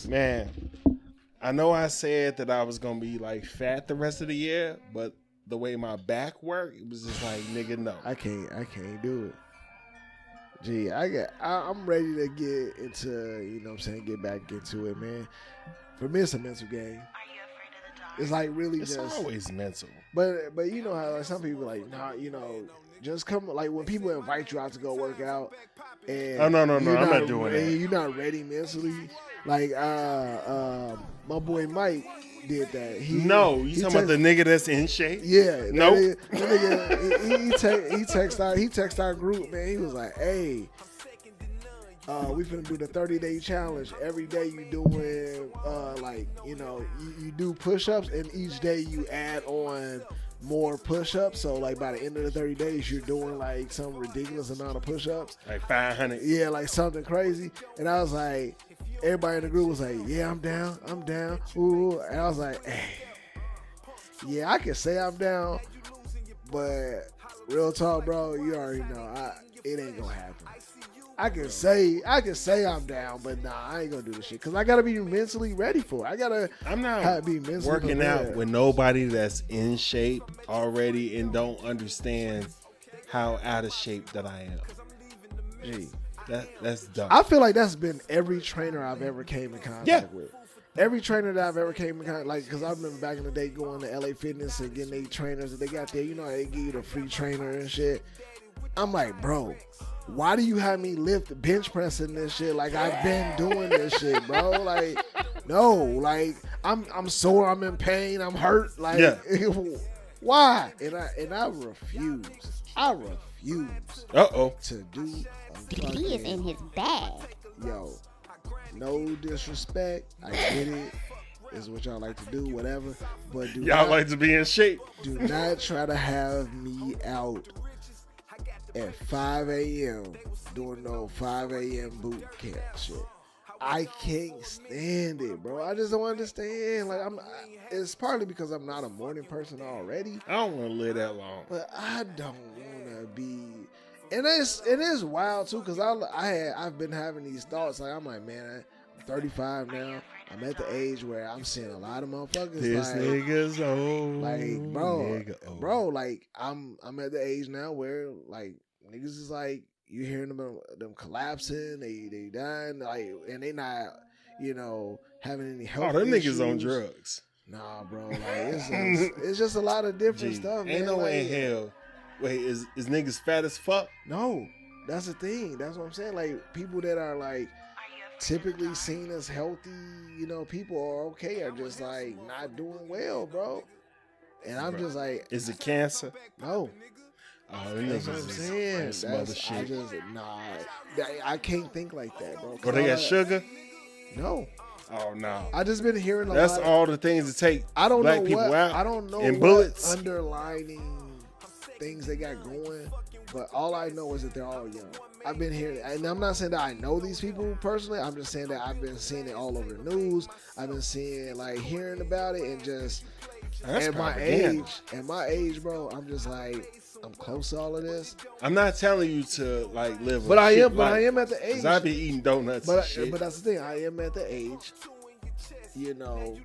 Man, I know I said that I was gonna be like fat the rest of the year, but the way my back worked, it was just like, nigga, no. I can't do it. Gee, I'm ready to get into, you know what I'm saying, get back into it, man. For me, it's a mental game. It's like really It's just always mental. But you know how like some people like, nah, you know, just come, like when people invite you out to go work out and no, I'm not doing that. You're not ready mentally. Like my boy Mike did that. You talking about the nigga that's in shape? Yeah. Nope. He text our group, man. He was like, hey, we finna do the 30-day challenge. Every day you doing like, you know, you do push-ups, and each day you add on more push-ups. So like by the end of the 30 days, you're doing like some ridiculous amount of push-ups. Like 500. Yeah, like something crazy. And I was like, everybody in the group was like, yeah, I'm down. Ooh. And I was like, hey, yeah, I can say I'm down, but real talk, bro, you already know, it ain't gonna happen. I can say I'm down, but nah, I ain't gonna do this shit because I gotta be mentally ready for it. I'm not be mentally working prepared. out with nobody that's in shape already and don't understand how out of shape that I am. Gee, that's dumb. I feel like that's been every trainer I've ever came in contact with. Every trainer that I've ever came in contact, like, because I remember back in the day going to LA Fitness and getting their trainers that they got there. You know, they give you the free trainer and shit. I'm like, bro, why do you have me lift bench pressing this shit? Like, I've been doing this shit, bro. Like, no, like, I'm sore, I'm in pain, I'm hurt. Like, why? And I refuse. To do a fucking, he is in his bag. Yo, no disrespect. I get it. Is what y'all like to do, whatever. But like to be in shape. Do not try to have me out at 5 a.m. doing no 5 a.m. boot camp shit. I can't stand it, bro. I just don't understand. Like, it's partly because I'm not a morning person already. I don't want to live that long. But I don't want to be. And it is wild too, because I've been having these thoughts. Like, I'm like, man, I'm 35 now. I'm at the age where I'm seeing a lot of motherfuckers. This like, nigga's old. Like, bro, like I'm at the age now where like niggas is like, you hearing them collapsing, they dying, like, and they not, you know, having any health them issues. niggas on drugs. Nah, bro, like it's just a lot of different stuff. Ain't man. no way like, in hell. Wait, is niggas fat as fuck? No, that's the thing. That's what I'm saying. Like, people that are like typically seen as healthy, you know, people are okay, are just like not doing well, bro. And I'm just like, is it cancer? No. Oh, that's what I'm saying. Some other shit. I can't think like that, bro. Or they got sugar? No. Oh no. I just been hearing a lot. That's all the things to take black people out. I don't know and what bullets. underlining things they got going, but all I know is that they're all young. I've been hearing, and I'm not saying that I know these people personally. I'm just saying that I've been seeing it all over the news. I've been seeing, like, hearing about it, and just at my age, bro, I'm just like, I'm close to all of this. I'm not telling you to like live, but I am at the age. 'Cause I be eating donuts. But and shit. But that's the thing. I am at the age, you know,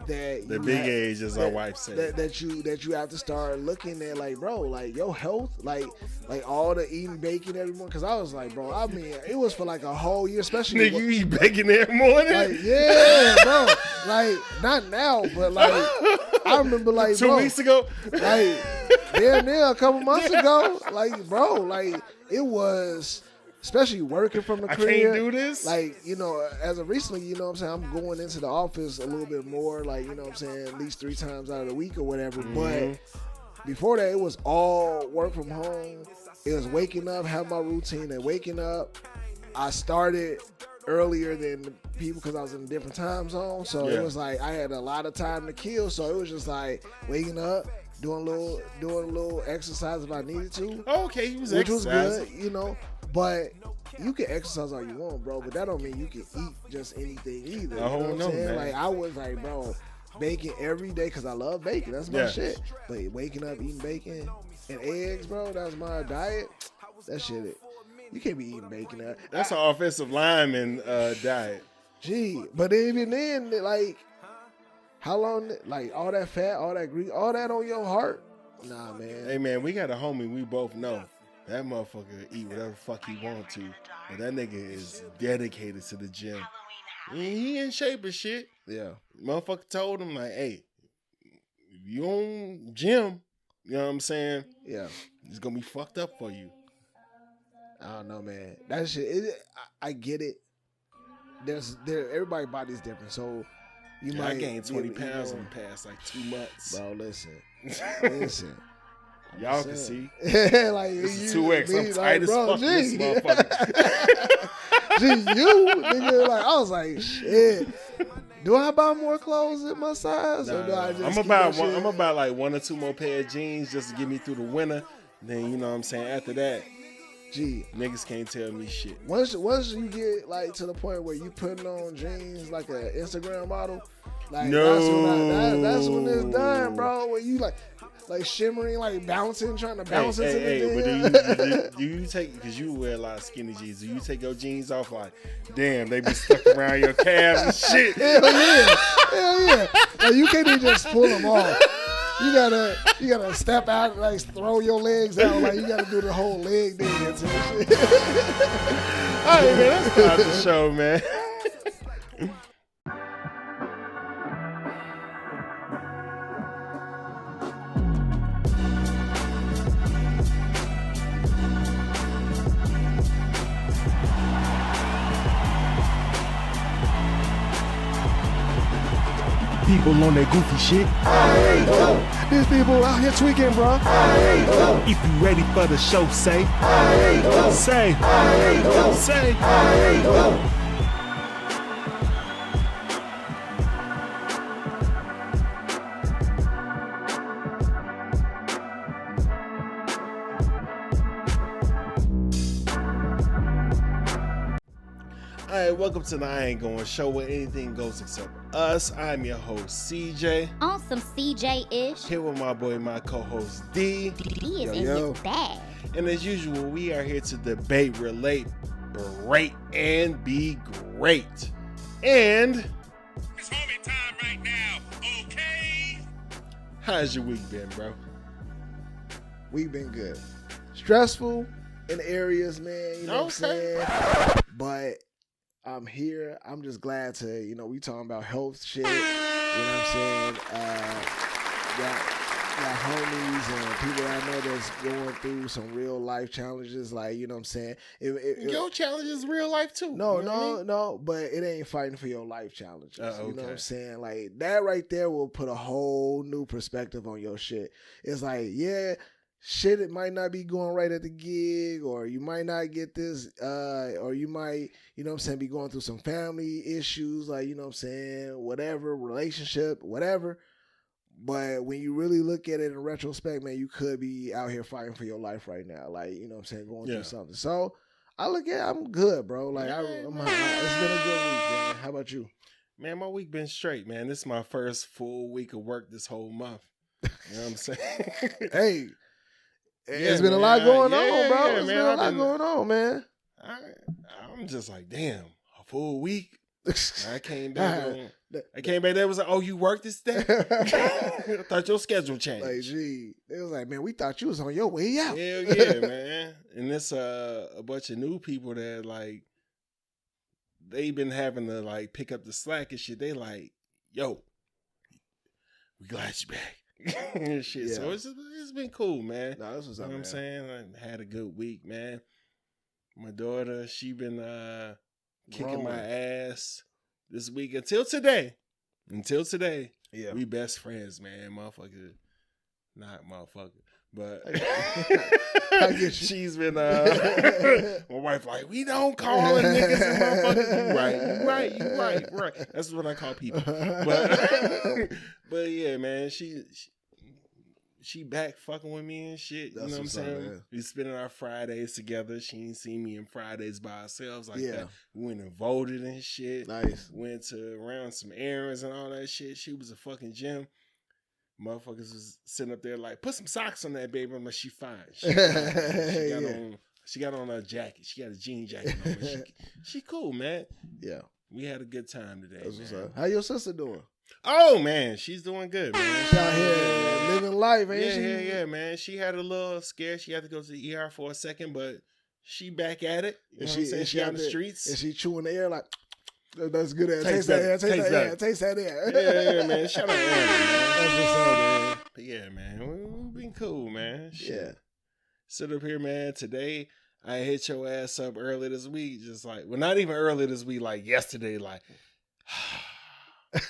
that the big age, as our wife said, that you have to start looking at, like, bro, like your health, like all the eating bacon every morning. Because I was like, bro, I mean, it was for like a whole year, especially. Nigga, you eat bacon every morning? Like, yeah, bro. Like, not now, but like I remember, like, 2 weeks ago, like damn near a couple months ago, like, bro, like it was. Especially working from the crib. I can't do this. Like, you know, as of recently, you know what I'm saying, I'm going into the office a little bit more, like, you know what I'm saying, at least 3 times out of the week or whatever. Mm-hmm. But before that, it was all work from home. It was waking up, have my routine, and waking up. I started earlier than the people because I was in a different time zone. So it was like I had a lot of time to kill. So it was just like waking up, doing a little exercise if I needed to. Oh, okay, you was which exercising. was good, you know. But you can exercise all you want, bro. But that don't mean you can eat just anything either. You know what I'm saying? Man. Like, I was like, bro, bacon every day because I love bacon. That's my shit. But waking up eating bacon and eggs, bro, that's my diet. That shit, you can't be eating bacon. That's an offensive lineman diet. Gee, but even then, like, how long? Like all that fat, all that grease, all that on your heart? Nah, man. Hey man, we got a homie. We both know that motherfucker eat whatever the fuck he want to, but that nigga is dedicated to the gym. He in shape as shit. Yeah. Motherfucker told him like, hey, if you on gym, you know what I'm saying? Yeah. It's gonna be fucked up for you. I don't know, man. That shit. I get it. Everybody's body's different, so you might. I gained 20 pounds in the past like 2 months. Bro, listen. Y'all can see. Like this is 2X. I'm tight as bro, fuck. This motherfucker. Nigga, like I was like, shit. Do I buy more clothes at my size, or do I just? I'm about like 1 or 2 more pair of jeans just to get me through the winter. Then you know what I'm saying. After that, niggas can't tell me shit. Once you get like to the point where you putting on jeans like an Instagram model, like that's when it's done, bro. When you like shimmering, like bouncing, trying to bounce into the but do you take, because you wear a lot of skinny jeans, do you take your jeans off like, damn, they be stuck around your calves and shit? Hell yeah. Like, you can't even just pull them off. You gotta step out, like throw your legs out, like you gotta do the whole leg dance and shit. All right, man, let's start the show, man. People on that goofy shit. These people out here tweaking, bro. If you ready for the show, say. Say. Alright, welcome to the I Ain't Going Show where anything goes except us. I'm your host, CJ. On some CJ-ish. Here with my boy, my co-host, D. D is in his bag. And as usual, we are here to debate, relate, berate, and be great. And it's homie time right now, okay? How's your week been, bro? We've been good. Stressful in areas, man. You know what I'm saying? But I'm here. I'm just glad to, we talking about health shit. You know what I'm saying? Got homies and people I know that's going through some real life challenges. Like, you know what I'm saying? Your challenge is real life too. No, but it ain't fighting for your life challenges. Okay. You know what I'm saying? Like, that right there will put a whole new perspective on your shit. It's like, yeah, shit, it might not be going right at the gig, or you might not get this, or you might, you know what I'm saying, be going through some family issues, like, you know what I'm saying, whatever, relationship, whatever. But when you really look at it in retrospect, man, you could be out here fighting for your life right now, like, you know what I'm saying, going through something. So I look at it, I'm good, bro. Like, it's been a good week, man. How about you? Man, my week been straight, man. This is my first full week of work this whole month. You know what I'm saying? Hey. It's been a lot going on, bro. It's been a lot going on, man. I'm just like, damn, a full week. I came back. There was like, oh, you worked this day? I thought your schedule changed. Like, gee, it was like, man, we thought you was on your way out. Hell yeah, man. And it's a bunch of new people that like they been having to like pick up the slack and shit. They like, yo, we glad you back. And shit. Yeah. So it's been cool, man. No, this was you know what I'm saying? I had a good week, man. My daughter, she been kicking my ass this week until today. Yeah. We best friends, man. Motherfucker. Not motherfucker. But I get you. She's been my wife like, we don't call them niggas and motherfuckers. You right. That's what I call people. But yeah, man, she back fucking with me and shit. That's, you know what I'm saying? We spending our Fridays together. She ain't seen me in Fridays by ourselves like that. We went and voted and shit. Nice. Went to around some errands and all that shit. She was a fucking gym. Motherfuckers was sitting up there like, put some socks on that baby. I'm like, she fine. She got on a jacket. She got a jean jacket on. She cool, man. Yeah. We had a good time today, That's what's man. up. How your sister doing? Oh, man, she's doing good, man. She out here living life, ain't she? Yeah, man. She had a little scare. She had to go to the ER for a second, but she back at it. You know what I'm saying? She on the streets. And she chewing the air like, that's good air. Taste Taste that that. air. Taste Taste that air. that. Taste that air. Yeah, man. Shout out to Anna, man. That's what's up, man. But yeah, man. We've been cool, man. Shit. Yeah. Sit up here, man. Today, I hit your ass up early this week. Just like, well, not even early this week, like yesterday, like, I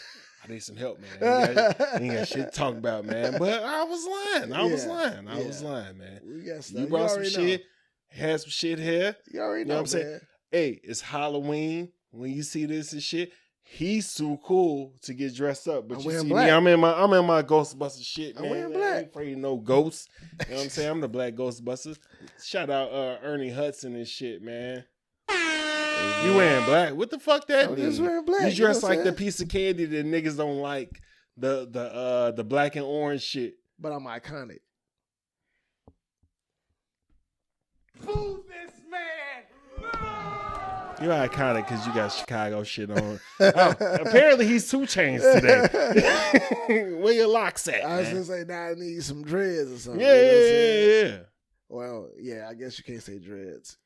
need some help, man. Ain't got shit to talk about, man. But I was lying. I was lying, man. We got stuff. You brought some shit. Had some shit here. You already know, what I'm saying? Hey, it's Halloween. When you see this and shit, he's too cool to get dressed up. But you see black. me, I'm in my Ghostbuster shit, man. I'm wearing black. I ain't afraid of no ghosts. You know what I'm saying? I'm the black Ghostbuster. Shout out Ernie Hudson and shit, man. You wearing black? What the fuck that mean? Just wearing black. You dress like the piece of candy that niggas don't like. The black and orange shit. But I'm iconic. Who's this man? You're iconic because you got Chicago shit on. Oh, apparently he's 2 Chainz today. Where your locks at? I was gonna say now I need some dreads or something. Yeah. Well, yeah, I guess you can't say dreads.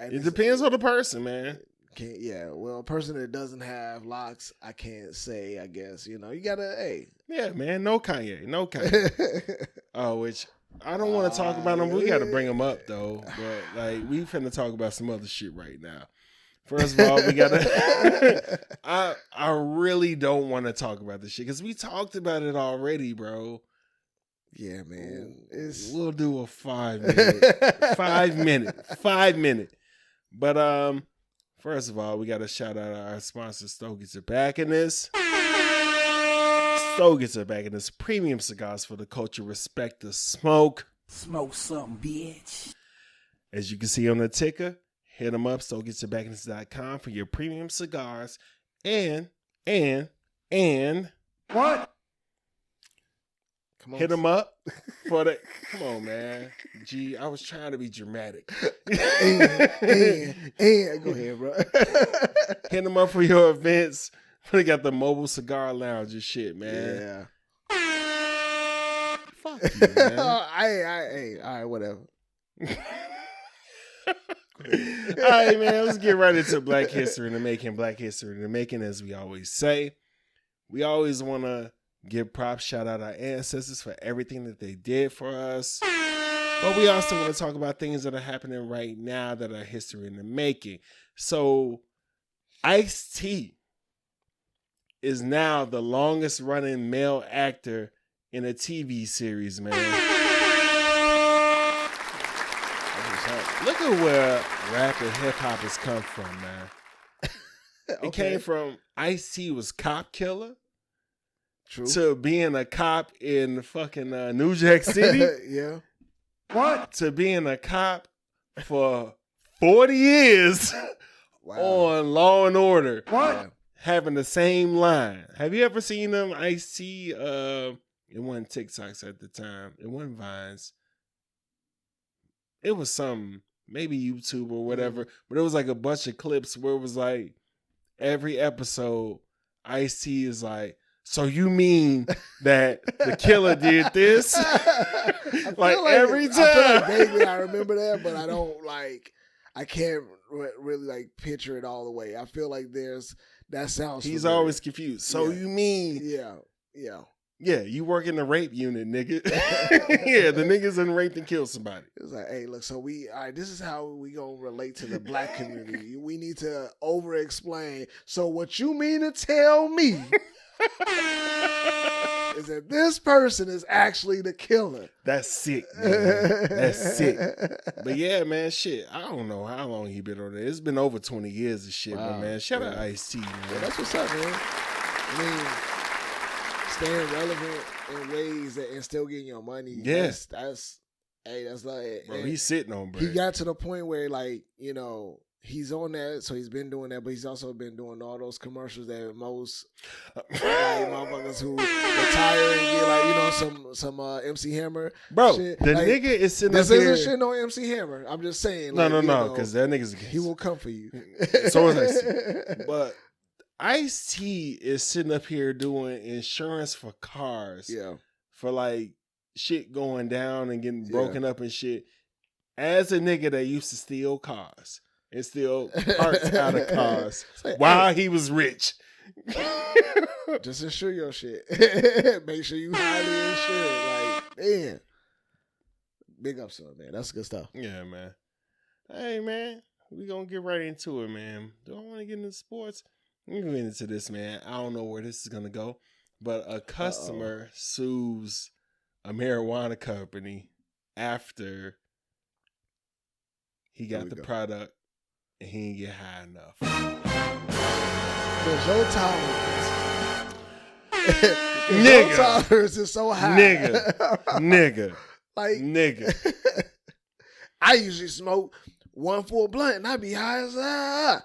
It depends on the person, man. Well, a person that doesn't have locks, I can't say, I guess. You gotta, hey. Yeah, man, no Kanye. Which I don't want to talk about him. We got to bring him up, though. But, like, we finna talk about some other shit right now. First of all, we got to... I really don't want to talk about this shit because we talked about it already, bro. Yeah, man. We'll do a 5 minute. 5 minute. But, first of all, we got to shout out our sponsor, Stogie Tobacconist. Stogie Tobacconist, premium cigars for the culture. Respect the smoke. Smoke something, bitch. As you can see on the ticker, hit them up, StogieTobacconist.com for your premium cigars. And What? hit them up for the... Come on, man. Gee, I was trying to be dramatic. and go ahead, bro. Hit them up for your events. They got the mobile cigar lounge and shit, man. Yeah. Fuck you, man. All right, whatever. All right, man. Let's get right into Black History in the Making. Black History in the Making, as we always say. We always want to give props, shout out our ancestors for everything that they did for us. But we also want to talk about things that are happening right now that are history in the making. So, Ice-T is now the longest running male actor in a TV series, man. Look at where rap and hip hop has come from, man. It came from Ice-T was cop killer. True. To being a cop in fucking New Jack City. Yeah. What? To being a cop for 40 years on Law and Order. What? Yeah. Having the same line. Have you ever seen them? Ice-T, it wasn't TikToks at the time. It wasn't Vines. It was some, maybe YouTube or whatever. But it was like a bunch of clips where it was like, every episode, Ice-T is like, so you mean that the killer did this? like every time. I feel like vaguely I remember that, but I don't I can't really picture it all the way. I feel like that sounds He's familiar. always confused. So you mean. Yeah, you work in the rape unit, nigga. Yeah, the niggas done raped and killed somebody. It's like, hey, look, so all right, this is how we gonna relate to the black community. We need to over-explain. So what you mean to tell me is that this person is actually the killer. That's sick, man. That's sick. But yeah, man, shit. I don't know how long he been on there. It's been over 20 years of shit, but man, shout out Ice-T, man. Yeah, that's what's up, man. I mean, staying relevant in ways and still getting your money. Yes. That's like, bro, he's sitting on, bro. He got to the point where he's on that, so he's been doing that, but he's also been doing all those commercials that most motherfuckers who retire and get some MC Hammer. Bro, shit. The nigga is sitting up this here. isn't shit no MC Hammer. I'm just saying. No, because that nigga's he will come for you. So is that. But Ice-T is sitting up here doing insurance for cars. Yeah. For like shit going down and getting broken up and shit. As a nigga that used to steal cars and steal parts out of cars while he was rich. Just insure your shit. Make sure you highly insured. Like, man. Big up, son, man. That's good stuff. Yeah, man. Hey, man. We gonna get right into it, man. Do I want to get into sports? We're going to get into this, man. I don't know where this is going to go, but a customer sues a marijuana company after he got the product and he didn't get high enough. Because your tolerance. Nigga. Your tolerance is so high. Nigga. Like, nigga. I usually smoke one full blunt and I be high as hell.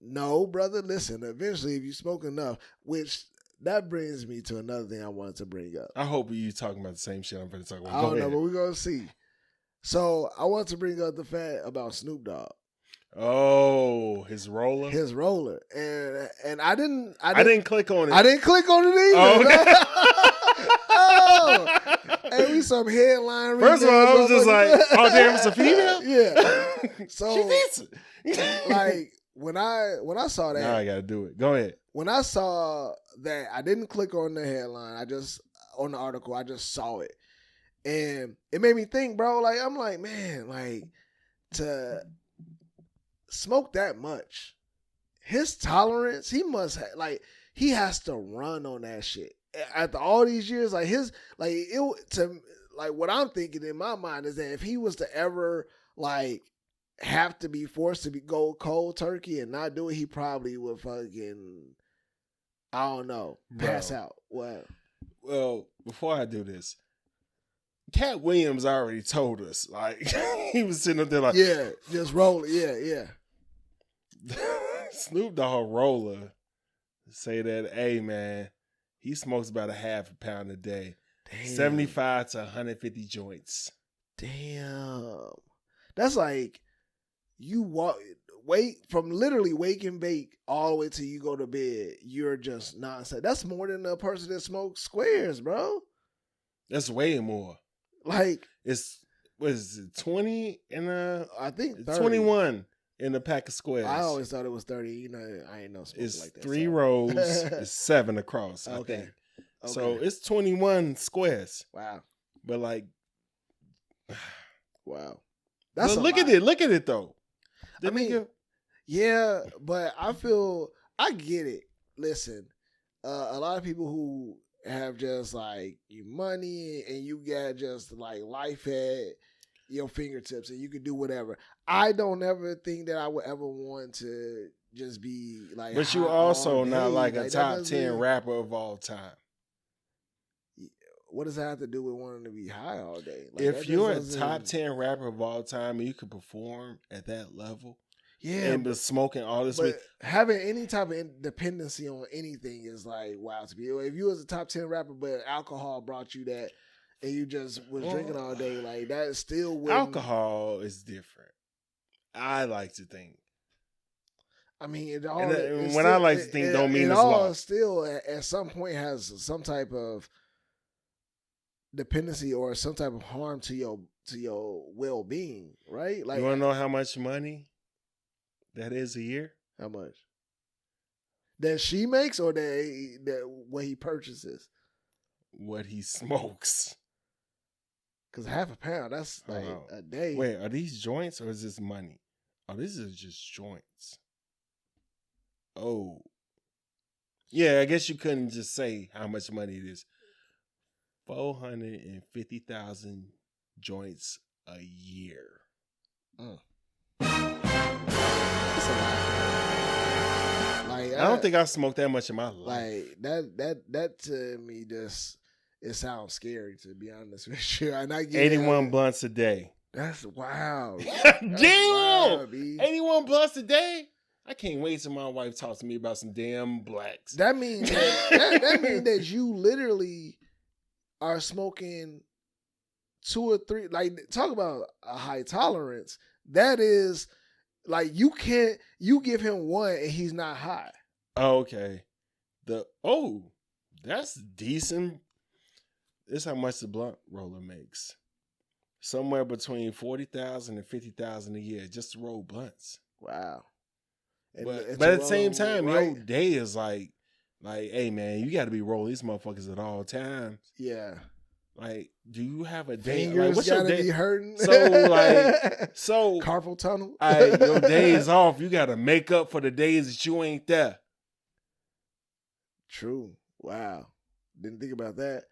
No, brother, listen, eventually if you smoke enough, which that brings me to another thing I wanted to bring up. I hope you talking about the same shit I'm going to talk about. I don't know, but we're going to see. So I want to bring up the fact about Snoop Dogg. Oh, his roller? His roller. And I didn't click on it. I didn't click on it either. Oh, okay. Oh. And we some headline. First of all, I was just like, oh, damn, it's a female? Yeah. So, she fits it. Like, when I saw that. Now I got to do it. Go ahead. When I saw that, I didn't click on the headline. On the article, I just saw it. And it made me think, bro, like, I'm like, man, like, to smoke that much, his tolerance, he must have, like, he has to run on that shit. After all these years, like, what I'm thinking in my mind is that if he was to ever, like, have to be forced to go cold turkey and not do it, he probably would fucking, I don't know, pass out. What? Well, before I do this, Cat Williams already told us, like, he was sitting up there like, yeah, just roll it. Yeah. Snoop Dogg roller say that, hey, man, he smokes about a half a pound a day. Damn. 75 to 150 joints. Damn. That's like, you wait from literally wake and bake all the way till you go to bed. You're just nonstop. That's more than a person that smokes squares, bro. That's way more. Like, what is it, 20 in I think 30. 21 in a pack of squares. I always thought it was 30. You know, I ain't no smoking like that. It's 3 rows, it's 7 across, I think. Okay. So it's 21 squares. Wow. But like, wow. That's look at it though. Yeah, but I get it. Listen, a lot of people who have just like your money and you got just like life at your fingertips and you can do whatever. I don't ever think that I would ever want to just be like. But you also not like a top 10 rapper of all time. What does that have to do with wanting to be high all day? Like, if you're a top 10 rapper of all time and you can perform at that level, and been smoking all this week, having any type of dependency on anything is like wow to me. If you was a top 10 rapper, but alcohol brought you that, and you just was drinking all day, like that is still alcohol is different. I like to think. I mean, I like to think, don't mean it it's all lost. Still at some point has some type of dependency or some type of harm to your well-being, right? Like, you want to know how much money that is a year? How much? That she makes or that what he purchases? What he smokes. Because half a pound, that's like a day. Wait, are these joints or is this money? Oh, this is just joints. Oh. Yeah, I guess you couldn't just say how much money it is. 450,000 joints a year. That's a lot. Like, I don't think I smoked that much in my life. Like that to me just it sounds scary, to be honest with you. And I get 81 blunts a day. That's wild. Damn! Wild, 81 blunts a day? I can't wait till my wife talks to me about some damn blacks. That means that means that you literally are smoking 2 or 3. Like, talk about a high tolerance. That is like you give him one and he's not high. Okay. That's decent. This is how much the blunt roller makes. Somewhere between $40,000 and $50,000 a year just to roll blunts. Wow. But at the same time, right? your day is like, hey man, you got to be rolling these motherfuckers at all times. Yeah. Like, do you have a day? Fingers like, what's your gotta day? be hurting. So carpal tunnel. your days off, you got to make up for the days that you ain't there. True. Wow. Didn't think about that.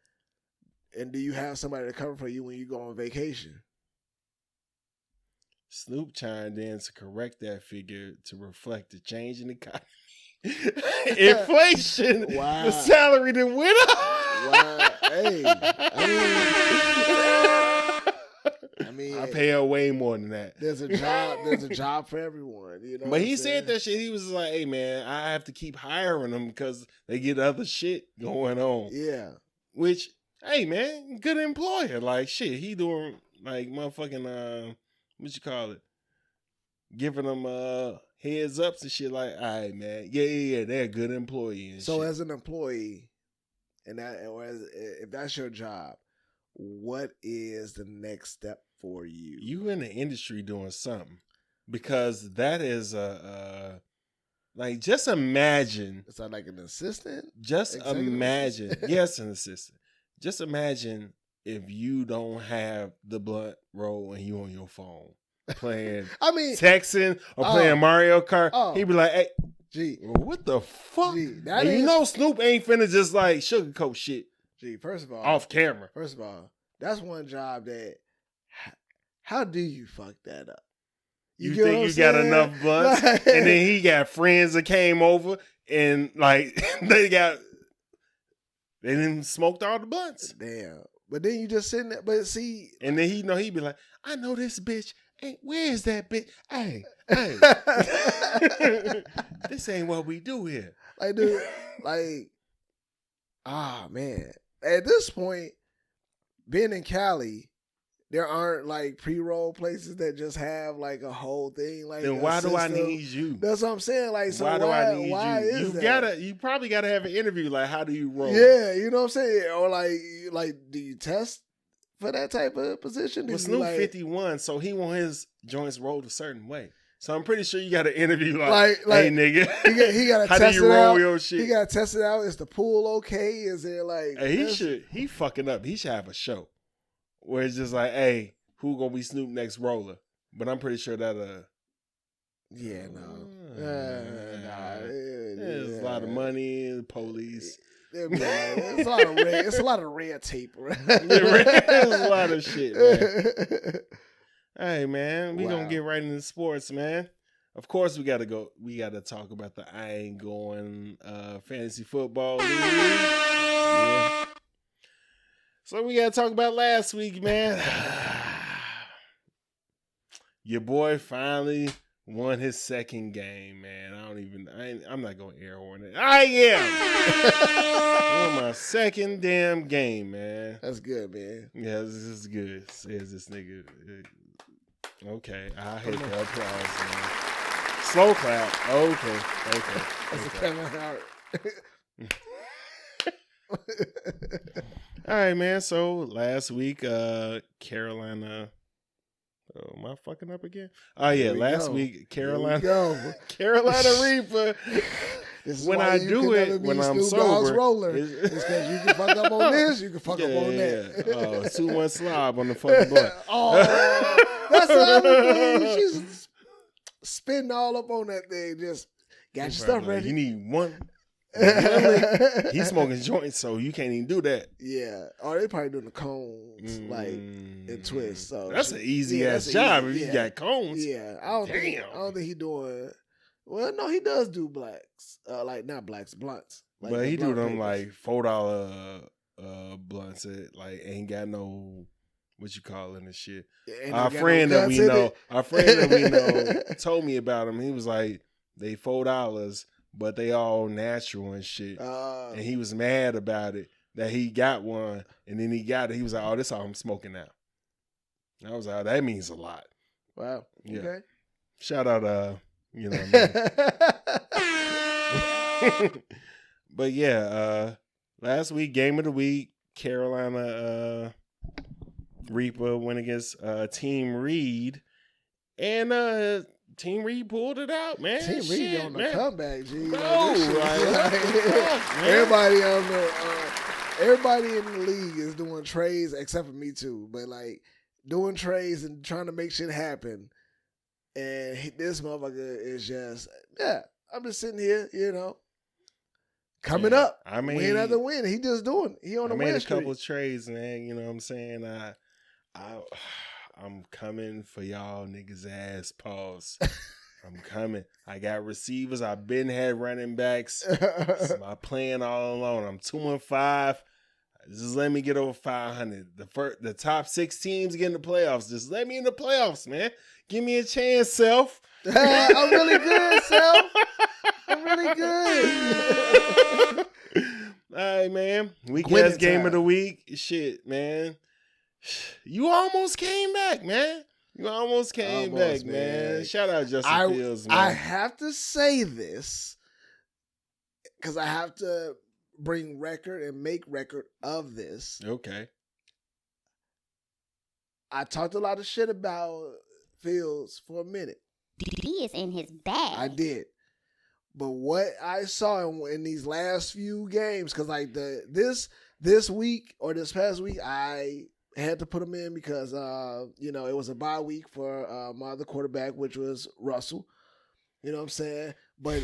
And do you have somebody to cover for you when you go on vacation? Snoop chimed in to correct that figure to reflect the change in the economy. Inflation. Wow. The salary that went up. Wow. Hey. I mean, I pay her way more than that. There's a job. There's a job for everyone. You know. But he said that shit. He was like, "Hey man, I have to keep hiring them because they get other shit going on." Yeah. Which, hey man, good employer. Like shit, he doing like motherfucking what you call it? Giving them heads ups and shit. Like, all right, man, yeah, they're a good employee. And so shit. as an employee, if that's your job, what is the next step for you? You in the industry doing something, because that is like, just imagine. Is that like an assistant? Just Executive imagine. assistant? Yes, an assistant. Just imagine if you don't have the blunt roll and you on your phone playing, texting or playing Mario Kart. He'd be like, "Hey, gee, what the fuck?" Gee, and you know Snoop ain't finna just like sugarcoat shit. Gee, first of all, off camera. First of all, that's one job that. How do you fuck that up? You think you got enough blunts, and then he got friends that came over and like they didn't smoked all the blunts. Damn. But then you just sitting there, but see, and then he'd be like, "I know this bitch. Hey, where is that bitch? Hey, this ain't what we do here." Like, dude, man. At this point, being in Cali, there aren't like pre-roll places that just have like a whole thing. Like, then why do I need you? That's what I'm saying. Like, so why do I need you? You probably gotta have an interview. Like, how do you roll? Yeah, you know what I'm saying. Or like, do you test for that type of position? Well, Snoop 51, so he want his joints rolled a certain way. So I'm pretty sure you got to interview like, hey nigga, he got to how test do you it roll out? Your shit? He got to test it out. Is the pool okay? Is there like? Hey, he fucking up. He should have a show where it's just like, hey, who gonna be Snoop next roller? But I'm pretty sure that yeah, no, there's a lot of money, the police. It's a lot of red tape, right? There's a lot of shit, man. Hey man, we gonna get right into sports, man. Of course we gotta talk about the I Ain't Going fantasy football league. Yeah. So we gotta talk about last week, man. Your boy finally won his second game, man. I'm not gonna air horn it. I am. Won my second damn game, man. That's good, man. Yeah, this is good. Says this nigga. Okay, I hit the applause, man. Slow clap. Okay. That's a Kevin Hart. All right, man. So last week, Carolina. Oh, am I fucking up again? Oh yeah, last week Carolina Reaper. When I do it, when I'm sober, it's because you can fuck up on this, you can fuck up on that. Oh, 2-1 slob on the fucking blunt. That's the other thing. She's spitting all up on that thing. Just got your stuff ready. You need one. He's smoking joints, so you can't even do that. Yeah. Or they probably doing the cones, like, and twists. So that's an easy ass job if you got cones. Yeah. I don't think he doing. Well, no, he does do blacks. Like, not blacks, blunts. Like, but he do them like $4 blunts that like ain't got no, what you call it and shit. Our friend that we know told me about him. He was like, they $4, but they all natural and shit. And he was mad about it that he got one, and then he got it. He was like, "Oh, this all I'm smoking now." I was like, that means a lot. Wow. Yeah. Okay. Shout out, you know what I But yeah, last week, game of the week, Carolina Reaper went against Team Reed. And Team Reed pulled it out, man. Team Reed on the comeback, G. Everybody in the league is doing trades except for me too. But like doing trades and trying to make shit happen. And this motherfucker is just, I'm just sitting here, coming up. I mean, win after win. He just doing. He on the win streak. I made a couple of trades, man. You know what I'm saying? I'm coming for y'all niggas ass. Pause. I'm coming. I got receivers. I've been had running backs. It's my plan all along. I'm 2-5. Just let me get over 500. The top 6 teams get in the playoffs. Just let me in the playoffs, man. Give me a chance, Self. I'm really good, Self. I'm really good. All right, man. Weekend game of the week. Shit, man. You almost came back, man. You almost came back, man. Shout out Justin Fields, man. I have to say this because I have to bring record and make record of this. Okay. I talked a lot of shit about Fields for a minute. D is in his bag. I did. But what I saw in these last few games, because like this week or this past week, I had to put him in because it was a bye week for my other quarterback, which was Russell. You know what I'm saying? But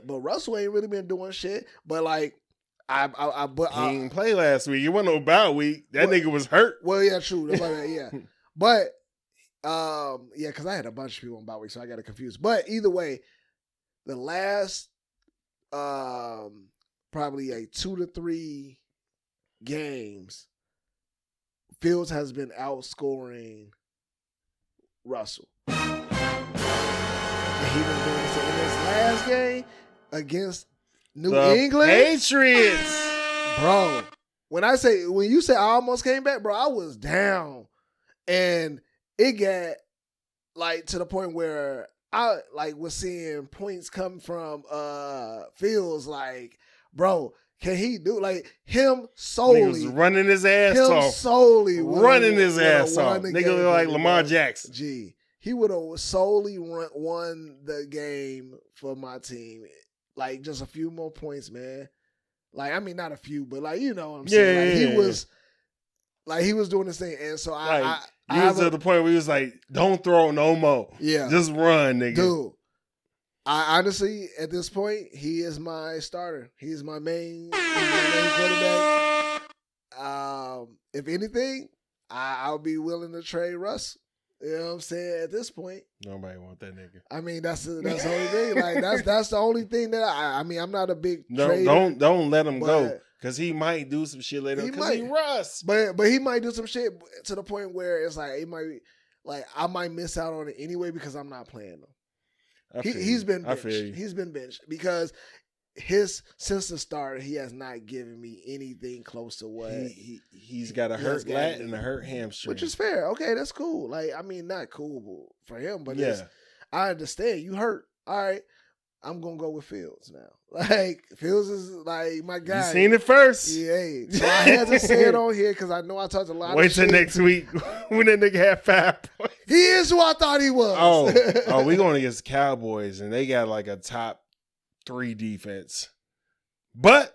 Russell ain't really been doing shit. But like he didn't play last week. It wasn't no bye week. That nigga was hurt. Well, yeah, true. Yeah. But because I had a bunch of people on bye week, so I got it confused. But either way, the last probably 2 to 3 games, Fields has been outscoring Russell. And he been doing this in this last game against New England Patriots. Bro, when you say I almost came back, bro, I was down. And it got like to the point where I like was seeing points come from Fields like, bro, can he do like him solely? Nigga was running his ass off. Him solely running his ass off. Nigga look like Lamar Jackson. Gee, he would have solely won the game for my team. Like just a few more points, man. Like I mean, not a few, but like you know what I'm saying. Like he was doing this thing, and so I was to the point where he was like, "Don't throw no more. Yeah, just run, nigga." Dude, I honestly, at this point, he is my starter. He's my main quarterback. If anything, I'll be willing to trade Russ. You know what I'm saying? At this point, nobody want that nigga. I mean, that's the only thing. Like that's the only thing that I mean, I'm not a big trader. Don't let him go because he might do some shit later. Because he Russ, but he might do some shit to the point where it's like it might like I might miss out on it anyway because I'm not playing him. He's been benched. He's been benched because since the start, he has not given me anything close to what he's got a hurt lat and a hurt hamstring, which is fair. Okay, that's cool. Like I mean, not cool for him, but I understand you hurt. All right, I'm gonna go with Fields now. Like Fields is like my guy. You seen it first, yeah. So I had to say it on here because I know I talked a lot. Wait till next week when that nigga had 5 points. He is who I thought he was. Oh, we going against the Cowboys and they got like a top 3 defense. But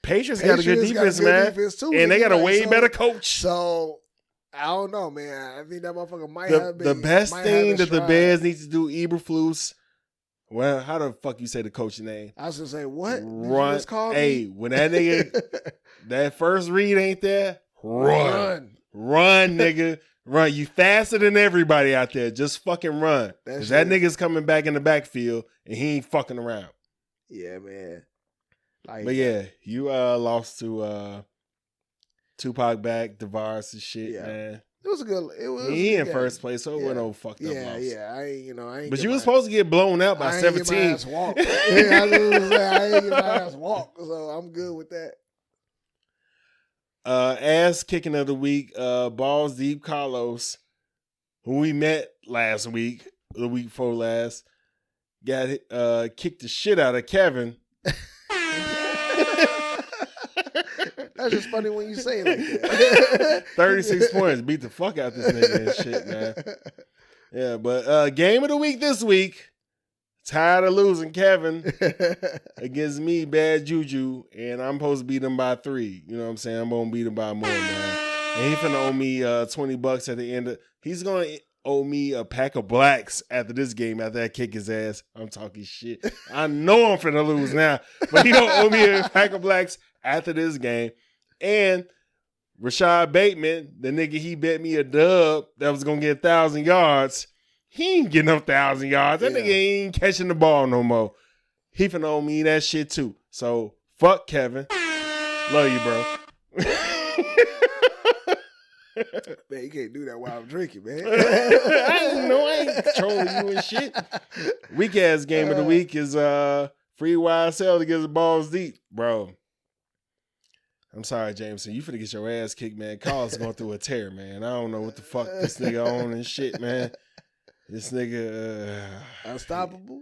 Patriots got a good defense, man. And they got a way better coach. So I don't know, man. I think that motherfucker might have been. The best thing that the Bears need to do, Eberflus. Well, how the fuck you say the coach's name? I was gonna say what? Run. Hey, when that nigga that first read ain't there, run, nigga. Run. You faster than everybody out there. Just fucking run. Because that nigga's coming back in the backfield and he ain't fucking around. Yeah, man. But yeah, you lost to Tupac back, DeVaris and shit, man. It was a good. He in first place, so it wasn't no fucked up loss. Yeah. I ain't. But you was supposed to get blown out by 17. I ain't get my ass walk. I ain't get my ass walk, so I'm good with that. Ass kicking of the week, Balls Deep Carlos, who we met last week, the week before last. got kicked the shit out of Kevin. That's just funny when you say it like that. 36 points, beat the fuck out this nigga and shit, man. Yeah, but game of the week this week. Tired of losing Kevin against me, Bad Juju, and I'm supposed to beat him by 3. You know what I'm saying? I'm going to beat him by more, man. And he's finna owe me $20 at the end of. He's going to owe me a pack of blacks after this game after I kick his ass. I'm talking shit. I know I'm finna lose now, but he gonna owe me a pack of blacks after this game. And Rashad Bateman, the nigga he bet me a dub that was gonna get 1,000 yards. He ain't getting up 1,000 yards. That nigga ain't catching the ball no more. He finna owe me that shit too. So fuck Kevin. Love you, bro. Man, you can't do that while I'm drinking, man. I ain't trolling you and shit. Weak ass game of the week is free YSL against the balls deep, bro. I'm sorry, Jameson. You finna get your ass kicked, man. Carl's going through a tear, man. I don't know what the fuck this nigga on and shit, man. This nigga unstoppable.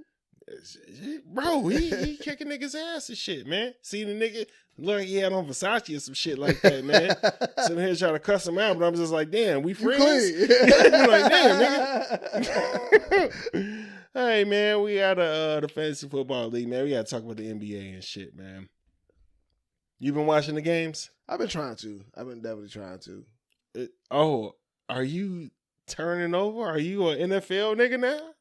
Bro, he kicking niggas' ass and shit, man. See the nigga look like he had on Versace or some shit like that, man. Sitting here trying to cuss him out, but I'm just like, damn, we friends? I'm like, damn, nigga. Hey, man, we out of the fantasy football league, man. We got to talk about the NBA and shit, man. You been watching the games? I've been trying to. I've been definitely trying to. Are you turning over? Are you an NFL nigga now?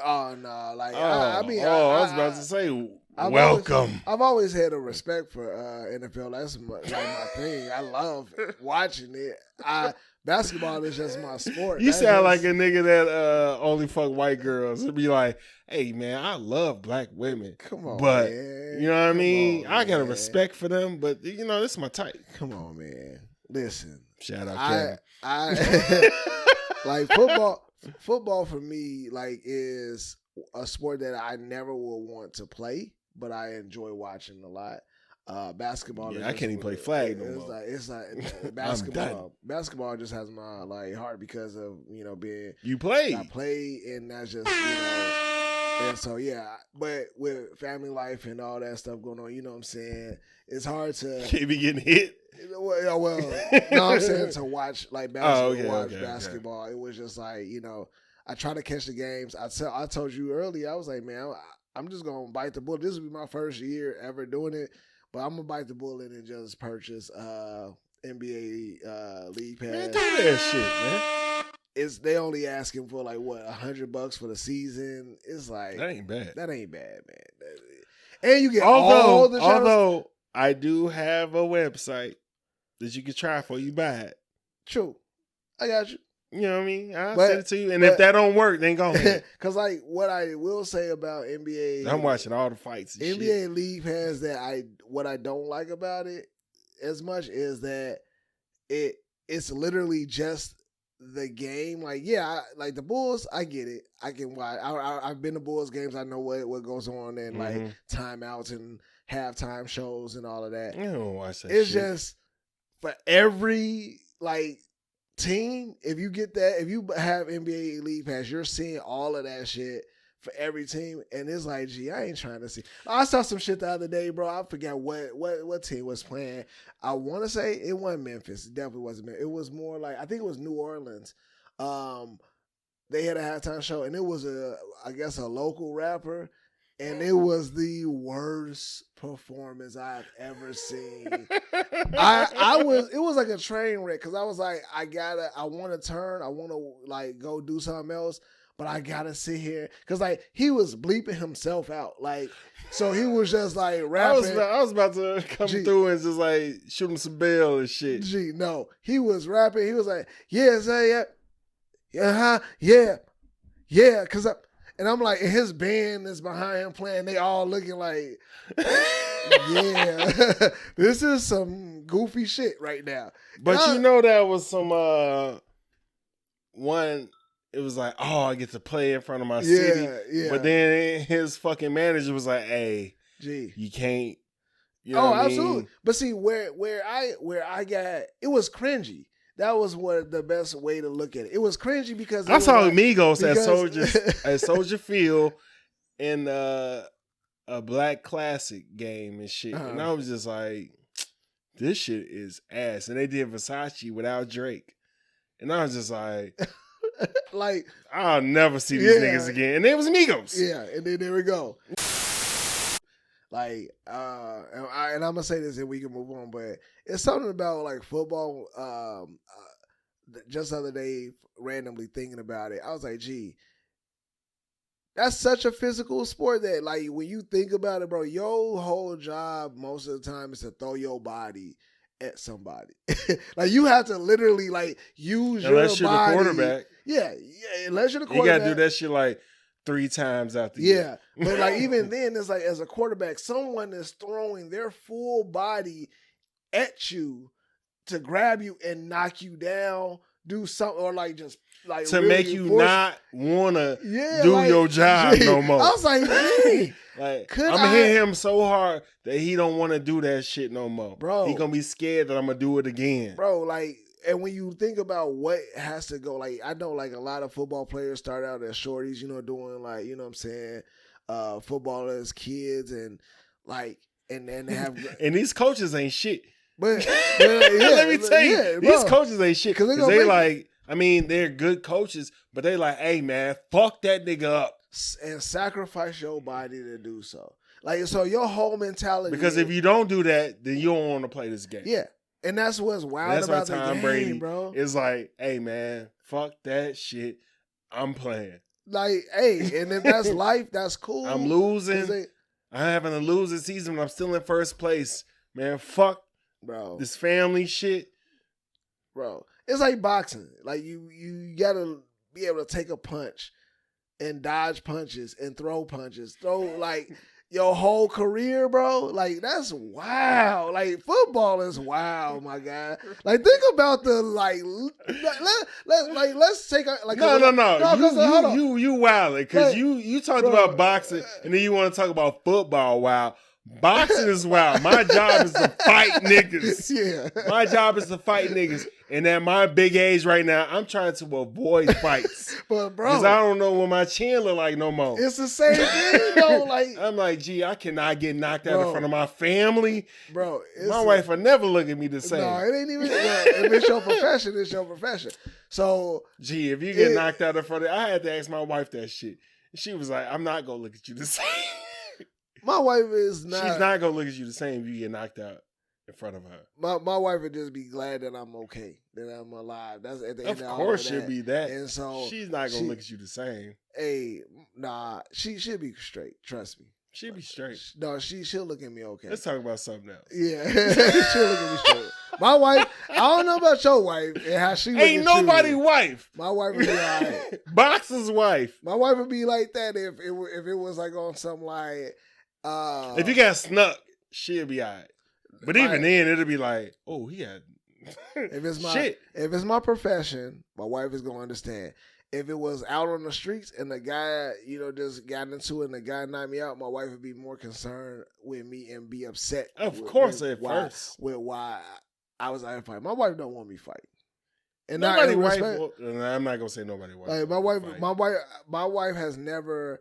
Oh, no. Like, I was about to say, welcome. I've always had a respect for NFL. That's my thing. I love watching it. Basketball is just my sport. You sound like a nigga that only fuck white girls. It'd be like, hey, man, I love black women. Come on, but, man. You know what I mean? I got a respect for them, but, you know, this is my type. Come on, man. Listen. Shout out, Kevin. Like, football for me, like, is a sport that I never will want to play, but I enjoy watching a lot. Basketball. Yeah, I can't even play flag no more. It's like basketball. Basketball just has my like heart because of being. You play. I play, and that's just and so yeah. But with family life and all that stuff going on, you know what I'm saying. It's hard to. Can't be getting hit. Well, no, I'm saying to watch like basketball. Basketball. Okay. It was just like I try to catch the games. I told you earlier. I was like, man, I'm just gonna bite the bullet. This will be my first year ever doing it, but I'm gonna bite the bullet and just purchase NBA League Pass. Man, do that shit, man. They only asking for like what $100 for the season. It's like that ain't bad. That ain't bad, man. And you get all the channels. Although I do have a website that you can try for you buy it. True, I got you. You know what I mean? I'll send it to you. And if that don't work, then go ahead. Because, like, what I will say about NBA... I'm watching all the fights and NBA shit. League Pass what I don't like about it as much is that it's literally just the game. Like, yeah, like the Bulls, I get it. I can watch. I've been to Bulls games. I know what goes on and, like, timeouts and halftime shows and all of that. I don't watch that It's shit. just for every, like... team, if you have NBA League Pass, you're seeing all of that shit for every team, and it's like, gee, I ain't trying to see. I saw some shit the other day, bro. I forgot what team was playing. I want to say it wasn't Memphis. It definitely wasn't Memphis. It was more like I think it was New Orleans. They had a halftime show, and it was a local rapper. And it was the worst performance I've ever seen. It was like a train wreck because I was like, I want to turn, I want to like go do something else, but I gotta sit here because like he was bleeping himself out, like so he was just like rapping. I was about to come through and just like shoot him some bail and shit. No, he was rapping. He was like, yeah, because and I'm like, and his band is behind him playing. They all looking like, yeah, this is some goofy shit right now. But that was some one. It was like, oh, I get to play in front of my city. Yeah. But then his fucking manager was like, hey, you can't. You know what absolutely. I mean? But see, where I got it was cringy. That was the best way to look at it. It was cringy because I saw Migos at Soldier Field in a Black Classic game and shit. And I was just like, this shit is ass. And they did Versace without Drake. And I was just like, like, I'll never see these niggas again. And it was Migos. Yeah, and then there we go. Like, and I'm gonna say this and we can move on, but it's something about like football. Just the other day, randomly thinking about it, I was like, gee, that's such a physical sport that, like, when you think about it, bro, your whole job most of the time is to throw your body at somebody. Like, you have to literally, like, use unless your you're body. The quarterback. Yeah, unless you're the quarterback. You gotta do that shit like 3 times out the year. But like even then, it's like as a quarterback, someone is throwing their full body at you to grab you and knock you down, do something, or like just like to really make you not wanna do like, your job no more. I was like, hey, like I'm hitting him so hard that he don't want to do that shit no more. Bro, he gonna be scared that I'm gonna do it again. Bro, like, and when you think about what has to go, like, I know like a lot of football players start out as shorties, you know, doing like, you know what I'm saying, football as kids and like, and then they have and these coaches ain't shit. But let me tell you, these coaches ain't shit because they like. I mean, they're good coaches, but they like, hey man, fuck that nigga up and sacrifice your body to do so. Like, so your whole mentality. Because if you don't do that, then you don't want to play this game. Yeah, and that's what's wild about the game, Brady, bro. It's like, hey man, fuck that shit. I'm playing. Like, hey, and if that's life, that's cool. I'm losing. I'm having a losing season, but I'm still in first place. Man, fuck. Bro, this family shit, bro. It's like boxing. Like you gotta be able to take a punch and dodge punches and throw punches. Throw like your whole career, bro. Like that's wild. Like football is wild, my guy. Like think about the let's take a like no. You wildin' because you talked about boxing and then you want to talk about football. Wow. Boxing is wild. My job is to fight niggas. Yeah. My job is to fight niggas. And at my big age right now, I'm trying to avoid fights. But bro, because I don't know what my chin look like no more. It's the same thing, though. Like I'm like, gee, I cannot get knocked out in front of my family. Bro, my wife will never look at me the same. No, it ain't even. If it's your profession, it's your profession. So, gee, if you get knocked out in front of, I had to ask my wife that shit. She was like, I'm not gonna look at you the same. My wife is not. She's not gonna look at you the same if you get knocked out in front of her. My wife would just be glad that I'm okay, that I'm alive. That's at the end of course she'll be that. And so she's not gonna look at you the same. Hey, nah, she'll be straight. Trust me. She'll be straight. No, she'll look at me okay. Let's talk about something else. Yeah, she'll look at me straight. My wife, I don't know about your wife and how she look ain't at nobody you. Wife. My wife would be like Boxer's wife. My wife would be like that if it was like on some like. If you got snuck, she'll be all right. But even then, it'll be like, oh, he had if it's my shit. If it's my profession, my wife is gonna understand. If it was out on the streets and the guy, you know, just got into it and the guy knocked me out, my wife would be more concerned with me and be upset. Of course, at first. With why I was out of fight. My wife don't want me fighting. And nobody wife. I'm not gonna say nobody wife. Like my wife has never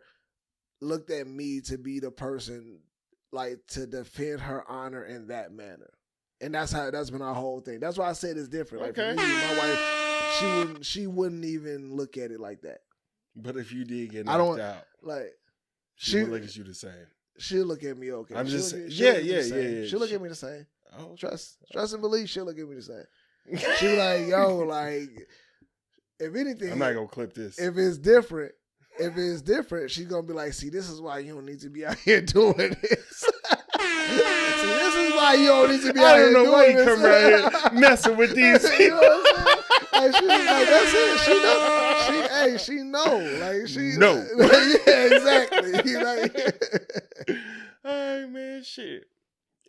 looked at me to be the person like to defend her honor in that manner, and that's been our whole thing. That's why I said it's different. Like for me, my wife, she wouldn't even look at it like that. But if you did get knocked out, like she would look at you the same. She'll look at me okay. I'm just yeah. She'll look at me the same. Oh, trust and believe. She'll look at me the same. She be like, yo, like if anything, I'm not gonna clip this. If it's different, she's going to be like, see, this is why you don't need to be out here doing this. See, this is why you don't need to be out here doing this. I don't know why you come around here messing with these people. You know what I'm saying? Like, she was like, that's it. She knows. She know. Like, she know. Yeah, exactly. All right, man, shit.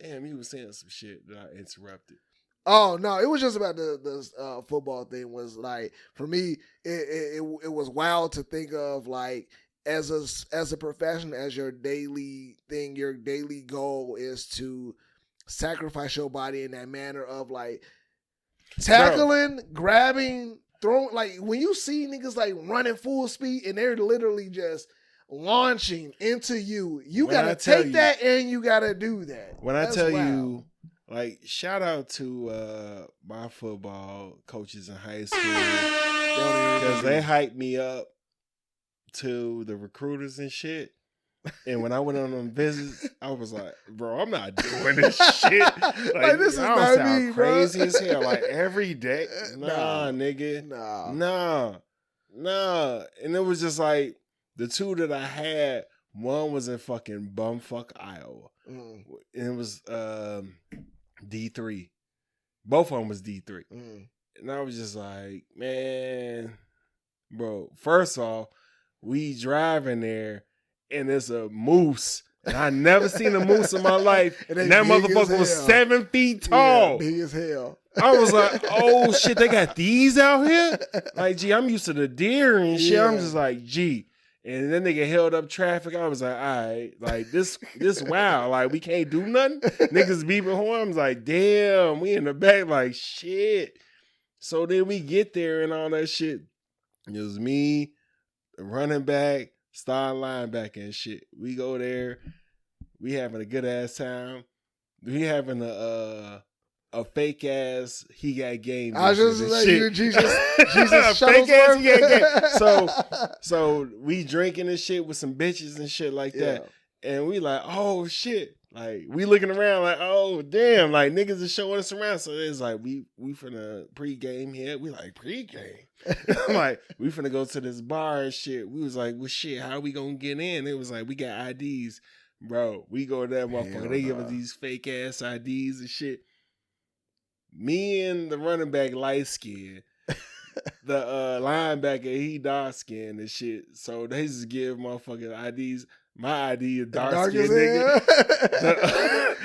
Damn, he was saying some shit that I interrupted. Oh no! It was just about the football thing. Was like for me, it was wild to think of like as a profession, as your daily thing, your daily goal is to sacrifice your body in that manner of like tackling, grabbing, throwing. Like when you see niggas like running full speed and they're literally just launching into you. You got to take that and you got to do that. When I tell you, like, shout out to my football coaches in high school because they hyped me up to the recruiters and shit. And when I went on them visits, I was like, bro, I'm not doing this shit. Like this is not sound crazy as hell. Like every day. Nah, nigga. Nah. And it was just like the two that I had, one was in fucking bumfuck Iowa. And it was D3. Both of them was D3. And I was just like, man, bro, first off, we driving there and there's a moose. And I never seen a moose in my life. And that motherfucker was 7 feet tall. Yeah, big as hell. I was like, oh shit, they got these out here? Like, gee, I'm used to the deer and shit. I'm just like, gee. And then they get held up traffic. I was like, all right, like this wow, like we can't do nothing. Niggas beeping horns, like, damn, we in the back, like shit. So then we get there and all that shit. It was me, the running back, star linebacker and shit. We go there. We having a good ass time. We having a fake ass he got game. I was just like you, Jesus fake ass he got game. So we drinking and shit with some bitches and shit like that. And we like, oh shit. Like we looking around like, oh damn, like niggas is showing us around. So it's like we finna pregame here. We like pregame. I'm like, we finna go to this bar and shit. We was like, well shit, how we gonna get in? It was like, we got IDs. Bro, we go to that motherfucker. They give us these fake ass IDs and shit. Me and the running back light skin. The linebacker, he dark skinned and shit. So they just give motherfucking IDs. My ID is dark skinned nigga.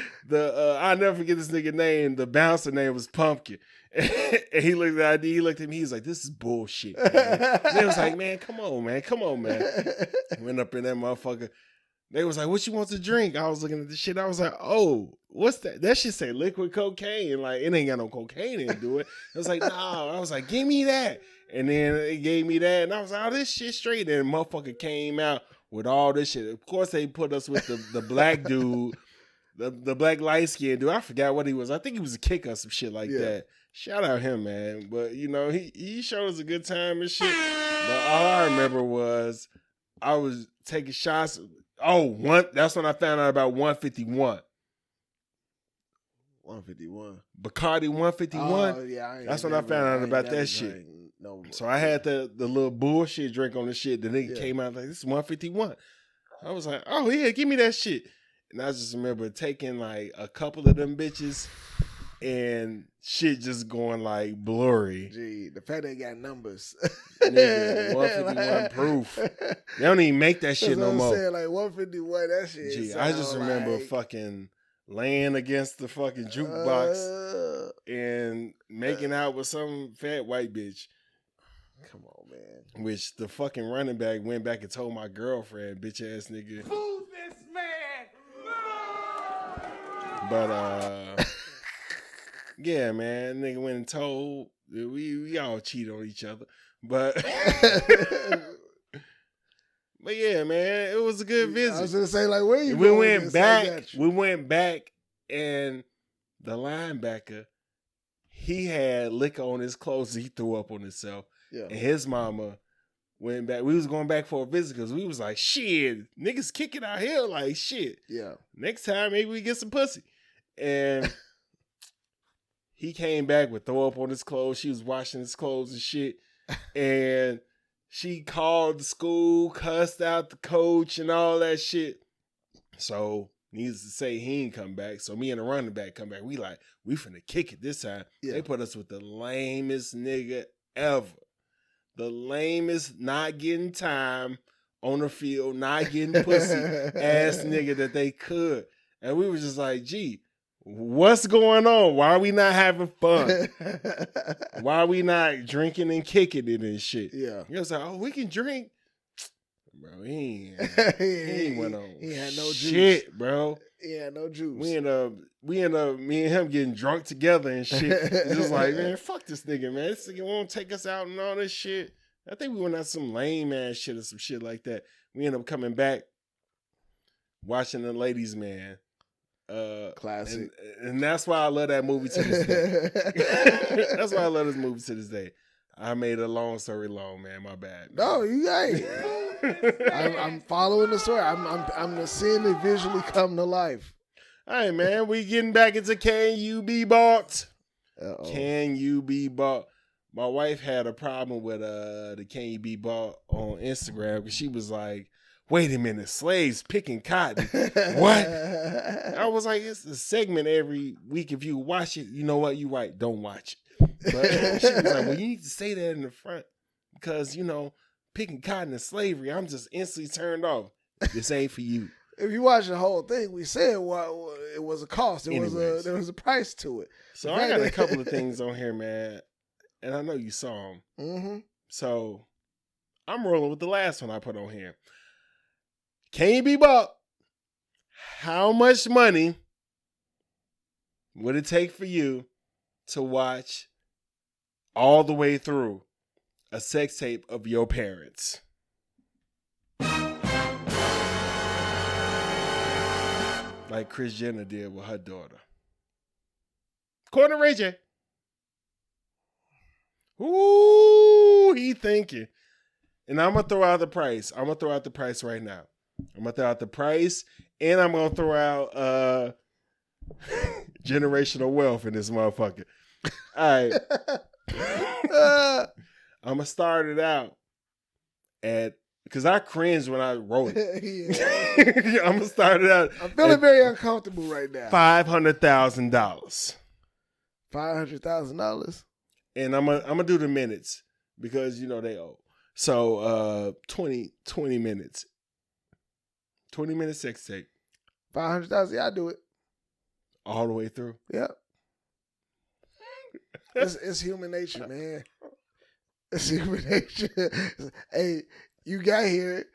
I'll never forget this nigga name. The bouncer name was Pumpkin. And he looked at the ID, he looked at me, he was like, this is bullshit, man. And they was like, man, come on, man. Went up in that motherfucker. They was like, what you want to drink? I was looking at the shit. I was like, oh, what's that? That shit say liquid cocaine. Like, it ain't got no cocaine in it, do it. I was like, nah. I was like, give me that. And then it gave me that. And I was like, oh, this shit straight. And motherfucker came out with all this shit. Of course, they put us with the black dude, the black light-skinned dude. I forgot what he was. I think he was a kicker or some shit like that. Shout out him, man. But, you know, he showed us a good time and shit. But all I remember was I was taking shots. That's when I found out about 151. 151. Bacardi 151. Oh, yeah. That's when I found out about that shit. So I had the little bullshit drink on the shit. The nigga came out like, this is 151. I was like, oh, yeah, give me that shit. And I just remember taking like a couple of them bitches and shit just going like blurry. Gee, the fact they got numbers. Nigga, 151 proof. They don't even make that shit no more. I'm saying, like 151, that shit. Gee, I just remember fucking laying against the fucking jukebox and making out with some fat white bitch. Come on, man. Which the fucking running back went back and told my girlfriend, bitch ass nigga. Who's this man? But yeah, man, nigga went and told. We all cheat on each other, but but yeah, man, it was a good visit. I was gonna say, like, where you? We went back, and the linebacker, he had liquor on his clothes. He threw up on himself. Yeah. And his mama went back. We was going back for a visit because we was like, shit, niggas kicking out here like shit. Yeah. Next time, maybe we get some pussy. And he came back with throw up on his clothes. She was washing his clothes and shit. And she called the school, cussed out the coach and all that shit. So, needless to say, he ain't come back. So, me and the running back come back. We finna kick it this time. Yeah. They put us with the lamest nigga ever. The lamest not getting time on the field, not getting pussy ass nigga that they could. And we was just like, gee, what's going on? Why are we not having fun? Why are we not drinking and kicking it and shit? Yeah. You know, like, oh, we can drink. Bro, he ain't went on. He had no shit, juice. Bro. He had no juice. We end up, me and him getting drunk together and shit. It's just like, man, fuck this nigga, man. This nigga won't take us out and all this shit. I think we went out some lame ass shit or some shit like that. we end up coming back, watching The Ladies Man. Classic. And that's why I love that movie to this day. That's why I love this movie to this day. I made a long story long, man. My bad. Man. No, you ain't. I'm following the story. I'm seeing it visually come to life. All right, man. We getting back into Can You Be Bought? Uh-oh. Can You Be Bought? My wife had a problem with the Can You Be Bought on Instagram because she was like, wait a minute, slaves picking cotton. What? I was like, it's a segment every week. If you watch it, you know what? You're right. Don't watch it. But she was like, well, you need to say that in the front because, picking cotton is slavery. I'm just instantly turned off. This ain't for you. If you watch the whole thing, we said it was a cost. There was a price to it. So I got a couple of things on here, man. And I know you saw them. Mm-hmm. So I'm rolling with the last one I put on here. Can you be bought? How much money would it take for you to watch all the way through a sex tape of your parents? Like Kris Jenner did with her daughter. Corner Ray J. Ooh, he thinking. And I'm going to throw out the price. I'm going to throw out the price right now. I'm going to throw out the price, and I'm going to throw out generational wealth in this motherfucker. All right. I'm going to start it out at, because I cringed when I wrote it. I'm going to start it out. I'm feeling very uncomfortable right now. $500,000. $500,000? And I'm gonna do the minutes because they owe. So 20 minutes. 20 minute sex tape. 500,000, yeah, I do it. All the way through. Yep. It's human nature, man. It's human nature. Hey, you got here.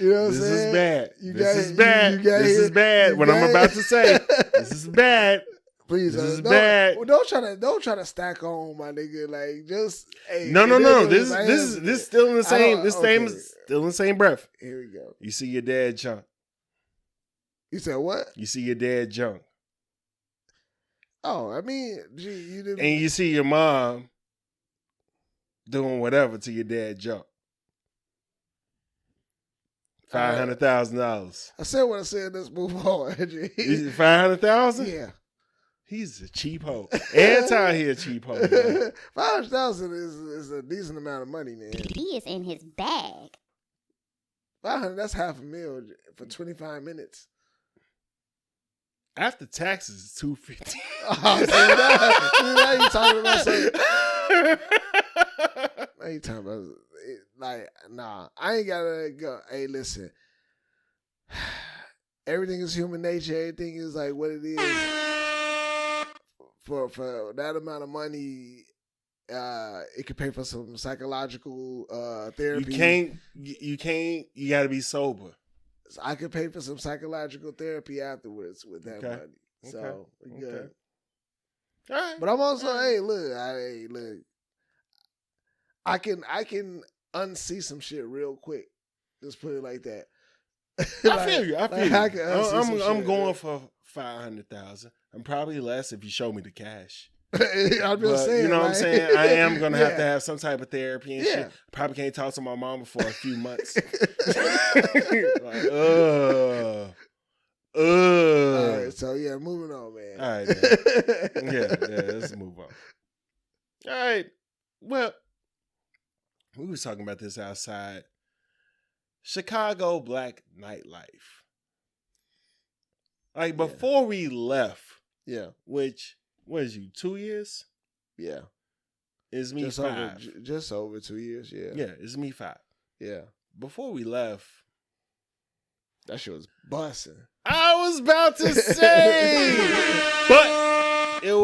You know what I'm saying? This is bad. This is bad. What I'm about to say. This is bad. Please, this is bad. Don't try to stack on, my nigga. Like, just hey. No. This is still in the same. Still in the same breath. Here we go. You see your dad junk. You said what? You see your dad junk. Oh, I mean, you didn't. And you see your mom doing whatever to your dad junk. $500,000. I said what I said. Let's move on. $500,000? Yeah. He's a cheap hoe. Every time he a cheap hoe. $500,000 is a decent amount of money, man. He is in his bag. $500, that's $500,000 for 25 minutes. After taxes, it's $250. Now you talking about something. Now you talking about like, nah, I ain't gotta go. Hey, listen. Everything is human nature. Everything is like what it is. For that amount of money, it could pay for some psychological therapy. You gotta be sober. So I could pay for some psychological therapy afterwards with that money. So we good. All right. But I'm also, look. I can unsee some shit real quick. Just put it like that. I feel you. I'm going for 500,000. I'm probably less if you show me the cash. I'm just saying. You know what I'm saying? I am going to have some type of therapy and shit. Probably can't talk to my mama for a few months. Like, All right, so yeah, moving on, man. All right, man. Yeah, let's move on. All right. Well, we was talking about this outside. Chicago black nightlife. Like before we left, which was you 2 years? Yeah, it's me just 5. Just over 2 years. Yeah, it's me 5. Yeah, before we left, that shit was busting. I was about to say, but it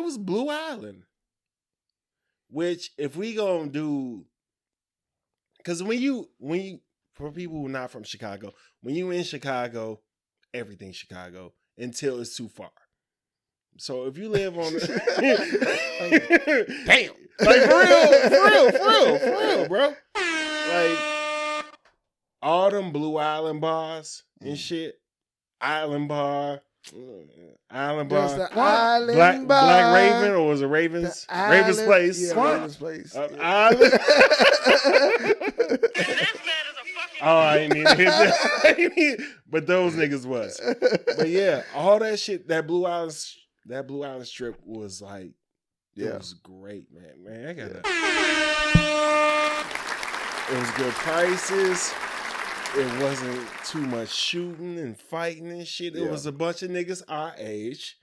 was Blue Island, which if we gonna do. Because when you, for people who are not from Chicago, when you in Chicago, everything's Chicago until it's too far. So if you live on, damn, like for real, bro. Like all them Blue Island bars and shit. Island bar. Just the Island bar. Black Raven, or was it Ravens? Ravens Place. Yeah, Ravens Place. Island. Oh, I ain't mean to hit that. But those niggas was. But yeah, all that shit, that Blue Island strip was like, it was great, man. I got it was good prices. It wasn't too much shooting and fighting and shit. It was a bunch of niggas our age,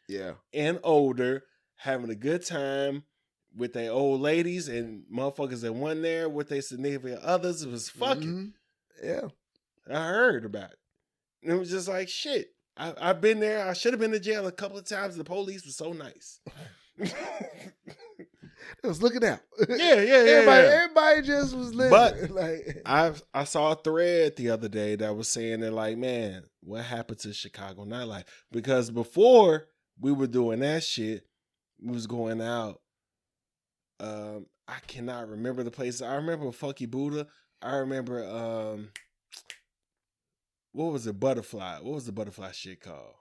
and older, having a good time with their old ladies and motherfuckers that went there with their significant others. It was fucking. Yeah. I heard about it. And it was just like, shit. I've been there. I should have been to jail a couple of times. The police was so nice. It was looking out. Everybody just was living. But like, I saw a thread the other day that was saying that, like, man, what happened to Chicago nightlife? Because before we were doing that shit, we was going out. I cannot remember the places. I remember Funky Buddha. I remember what was it? Butterfly. What was the butterfly shit called?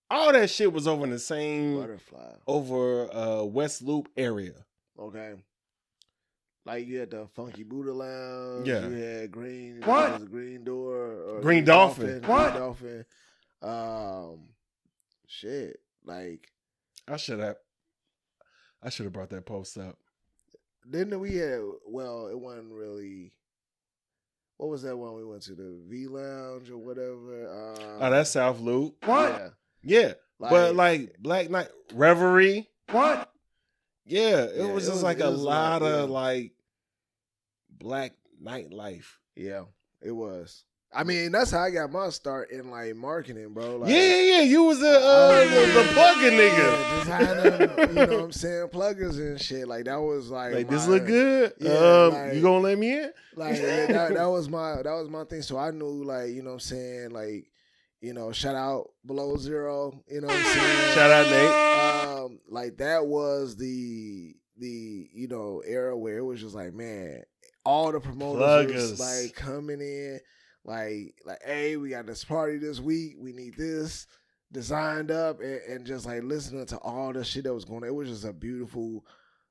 All that shit was over in the same over West Loop area. Okay. Like you had the Funky Buddha Lounge. Yeah. You had Green. What? Green Door. Or Green Dolphin. What? Green Dolphin. Shit. Like I should have brought that post up. Then we had, well, it wasn't really. What was that one we went to? The V Lounge or whatever? That's South Loop. What? Yeah. But like Black Night Reverie. What? Yeah, it was just like a lot of like black nightlife. Yeah, it was. I mean, that's how I got my start in like marketing, bro. Like, yeah. You was the plugger nigga. Designing, you know what I'm saying, pluggers and shit. Like that was like this look good. Yeah, you gonna let me in? Like that was my thing. So I knew, like, you know what I'm saying, like, you know, shout out Below Zero. You know what I'm saying? Shout out Nate. Like that was the you know era where it was just like, man, all the promoters was like coming in. Like, hey, we got this party this week. We need this designed up, and just like listening to all the shit that was going on. It was just a beautiful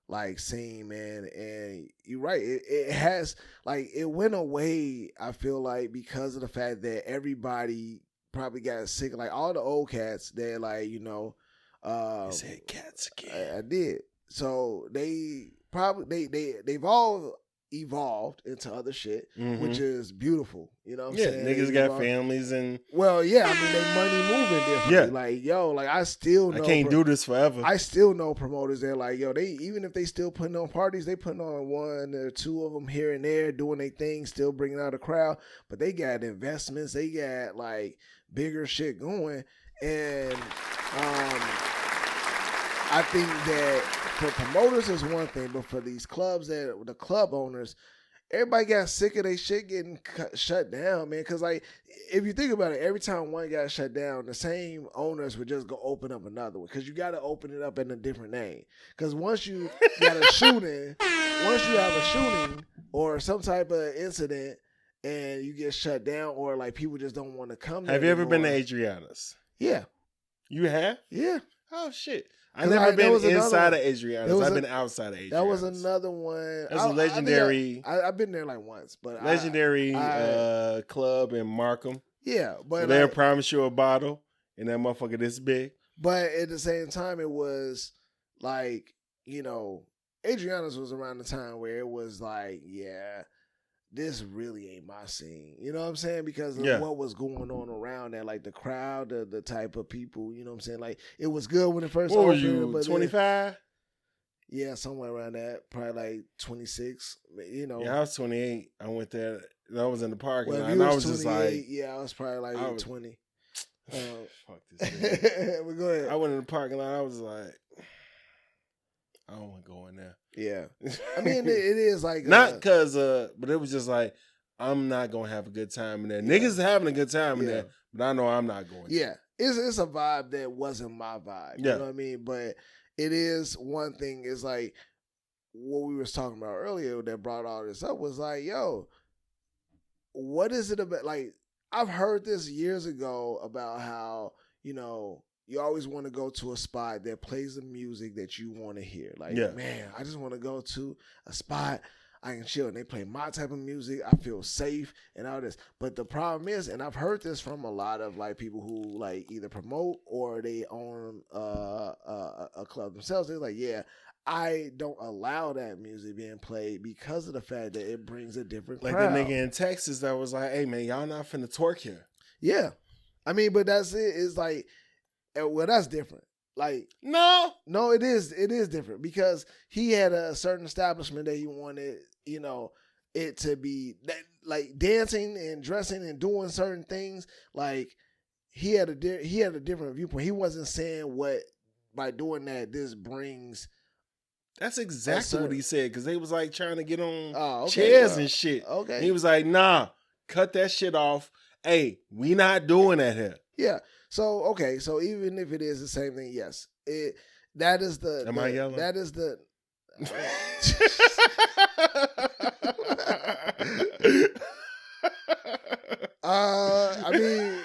like scene, man. And you're right. It has like it went away. I feel like because of the fact that everybody probably got sick. Like all the old cats, they're like, you know, you said cats again. I did. So they've all evolved into other shit, which is beautiful. You know what I'm saying? Niggas got families and... Well, yeah, I mean, they money moving differently. Yeah. Like, yo, like I still know... I can't do this forever. I still know promoters that like, yo, they even if they still putting on parties, they putting on one or two of them here and there, doing their thing, still bringing out a crowd, but they got investments, they got like bigger shit going. And I think that for promoters is one thing, but for these clubs, that the club owners, everybody got sick of their shit getting shut down, man. Because like, if you think about it, every time one got shut down, the same owners would just go open up another one. Because you got to open it up in a different name. Because once you got a shooting, once you have a shooting or some type of incident, and you get shut down, or like people just don't want to come there. Have you ever anymore. been to Adriana's? Yeah. You have? Yeah. Oh shit. I've never been inside of Adriana's. I've been outside of Adriana's. That was another one. That's a legendary. I've been there like once, but legendary club in Markham. Yeah, but they'll promise you a bottle, and that motherfucker this big. But at the same time, it was like, you know, Adriana's was around the time where it was like, yeah, this really ain't my scene. You know what I'm saying? Because of what was going on around there, like the crowd, the type of people, you know what I'm saying? Like, it was good when it first opened. What were you, 25? Yeah, somewhere around that. Probably like 26, you know. Yeah, I was 28. I went there. I was in the parking lot, and I was just like... Yeah, I was probably like 20. Fuck this shit. But go ahead. I went in the parking lot, I was like... I don't want to go in there. Yeah. I mean, it is like... Not because, but it was just like, I'm not going to have a good time in there. Yeah. Niggas having a good time in there, but I know I'm not going to. Yeah. It's a vibe that wasn't my vibe. You know what I mean? But it is one thing, is like, what we was talking about earlier that brought all this up was like, yo, what is it about? Like, I've heard this years ago about how, you know, you always want to go to a spot that plays the music that you want to hear. Like, man, I just want to go to a spot I can chill and they play my type of music. I feel safe and all this. But the problem is, and I've heard this from a lot of like people who like either promote or they own a club themselves. They're like, yeah, I don't allow that music being played because of the fact that it brings a different crowd. Like the nigga in Texas that was like, hey man, y'all not finna twerk here. Yeah. I mean, but that's it. It's like, well, that's different. Like, no, it is different because he had a certain establishment that he wanted, you know, it to be that, like dancing and dressing and doing certain things. Like he had a different viewpoint. He wasn't saying what by doing that this brings. That's exactly what he said because they was like trying to get on chairs and shit. Okay, and he was like, nah, cut that shit off. Hey, we not doing that here. Yeah. So, okay. So even if it is the same thing, yes. That is the... Am I yelling? That is the... I mean,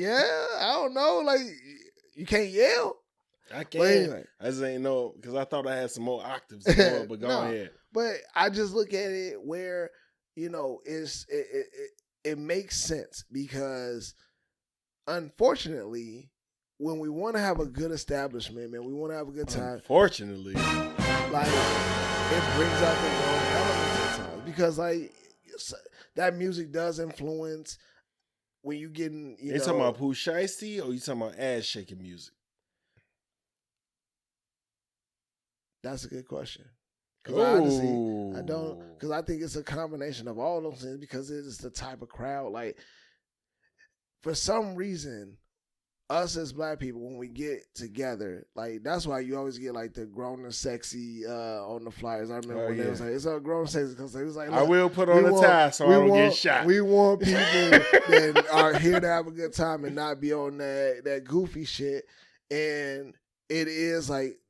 yeah, I don't know. Like, you can't yell. I can't. But anyway. I just ain't know, because I thought I had some more octaves to go, but go ahead. But I just look at it where, you know, it makes sense because... Unfortunately, when we want to have a good establishment, man, we want to have a good time. Unfortunately, like it brings out the wrong elements at times because, like, that music does influence when you getting. You talking about Pooh Shiesty or you talking about ass shaking music? That's a good question. Because honestly, I don't. Because I think it's a combination of all those things because it is the type of crowd like. For some reason, us as black people, when we get together, like that's why you always get like the grown and sexy on the flyers. I remember when they was like, "It's a grown and sexy," because it was like, "I will put on a tie so I don't get shot." We want people that are here to have a good time and not be on that goofy shit. And it is like,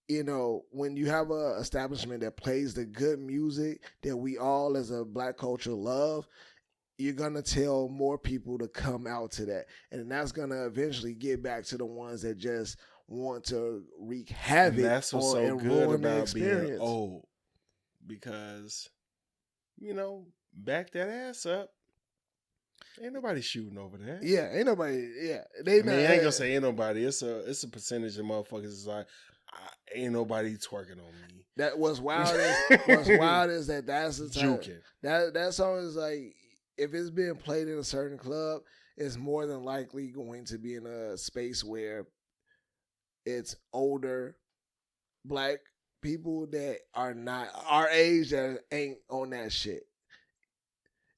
you know, when you have a establishment that plays the good music that we all as a black culture love. You're going to tell more people to come out to that. And that's going to eventually get back to the ones that just want to wreak havoc. And that's what's so good about being old. Because, you know, back that ass up. Ain't nobody shooting over that. Yeah, ain't nobody. Yeah. I ain't going to say ain't nobody. It's a percentage of motherfuckers that's like, ain't nobody twerking on me. That what's wild is that's the time. Juking. That song is like, if it's being played in a certain club, it's more than likely going to be in a space where it's older black people that are not our age that ain't on that shit.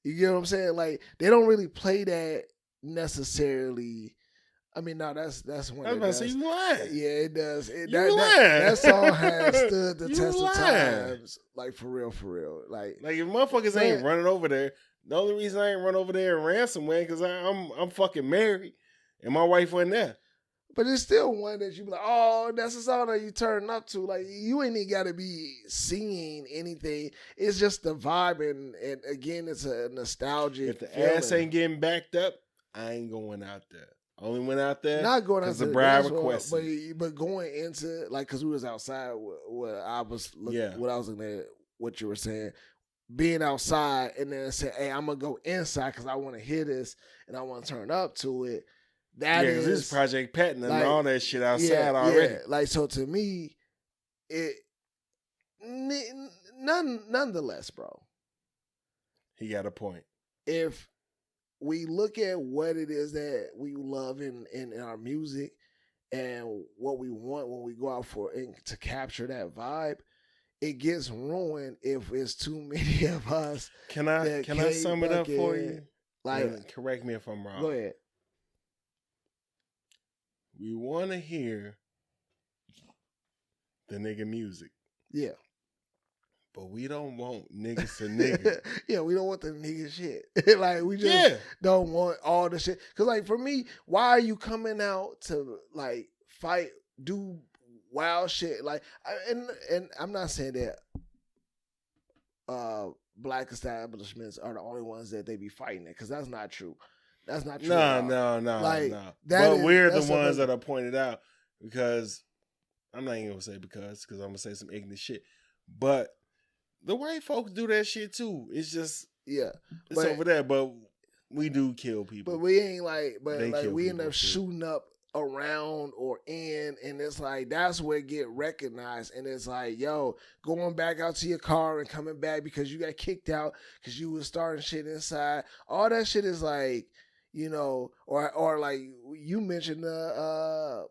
You get what I'm saying? Like they don't really play that necessarily. I mean, no, that's when I was about to say you lying. Yeah, it does. That song has stood the test of times. Like for real. Like if motherfuckers ain't running over there. The only reason I ain't run over there and ransomware because I'm fucking married and my wife wasn't there. But it's still one that you be like, oh, that's the song that you turn up to. Like you ain't even got to be singing anything. It's just the vibe and again, it's a nostalgic. If the feeling. Ass ain't getting backed up, I ain't going out there. Only went out there not going out the bride requested. But going into like because we was outside. What I was looking at, what you were saying. Being outside and then say, hey, I'm going to go inside because I want to hear this and I want to turn up to it. That is this is Project Patton and all that shit outside already. Yeah. Like, so to me, nonetheless, bro. He got a point. If we look at what it is that we love in our music and what we want when we go out to capture that vibe, it gets ruined if it's too many of us. Can I sum it up for you? Like, correct me if I'm wrong. Go ahead. We want to hear the nigga music. Yeah. But we don't want niggas to nigga. Yeah, we don't want the nigga shit. Like, we just don't want all the shit. Because, like, for me, why are you coming out to, like, fight, do wild shit. Like, and I'm not saying that black establishments are the only ones that they be fighting it, because that's not true. That's not true. No. Like, But we're the ones that are pointed out, because I'm not even gonna say because I'm gonna say some ignorant shit. But the white folks do that shit too. It's just it's over there. But we do kill people. But we ain't like, we end up shooting up around or in, and it's like that's where it get recognized. And it's like, yo, going back out to your car and coming back because you got kicked out because you was starting shit inside. All that shit is like, you know, or like you mentioned the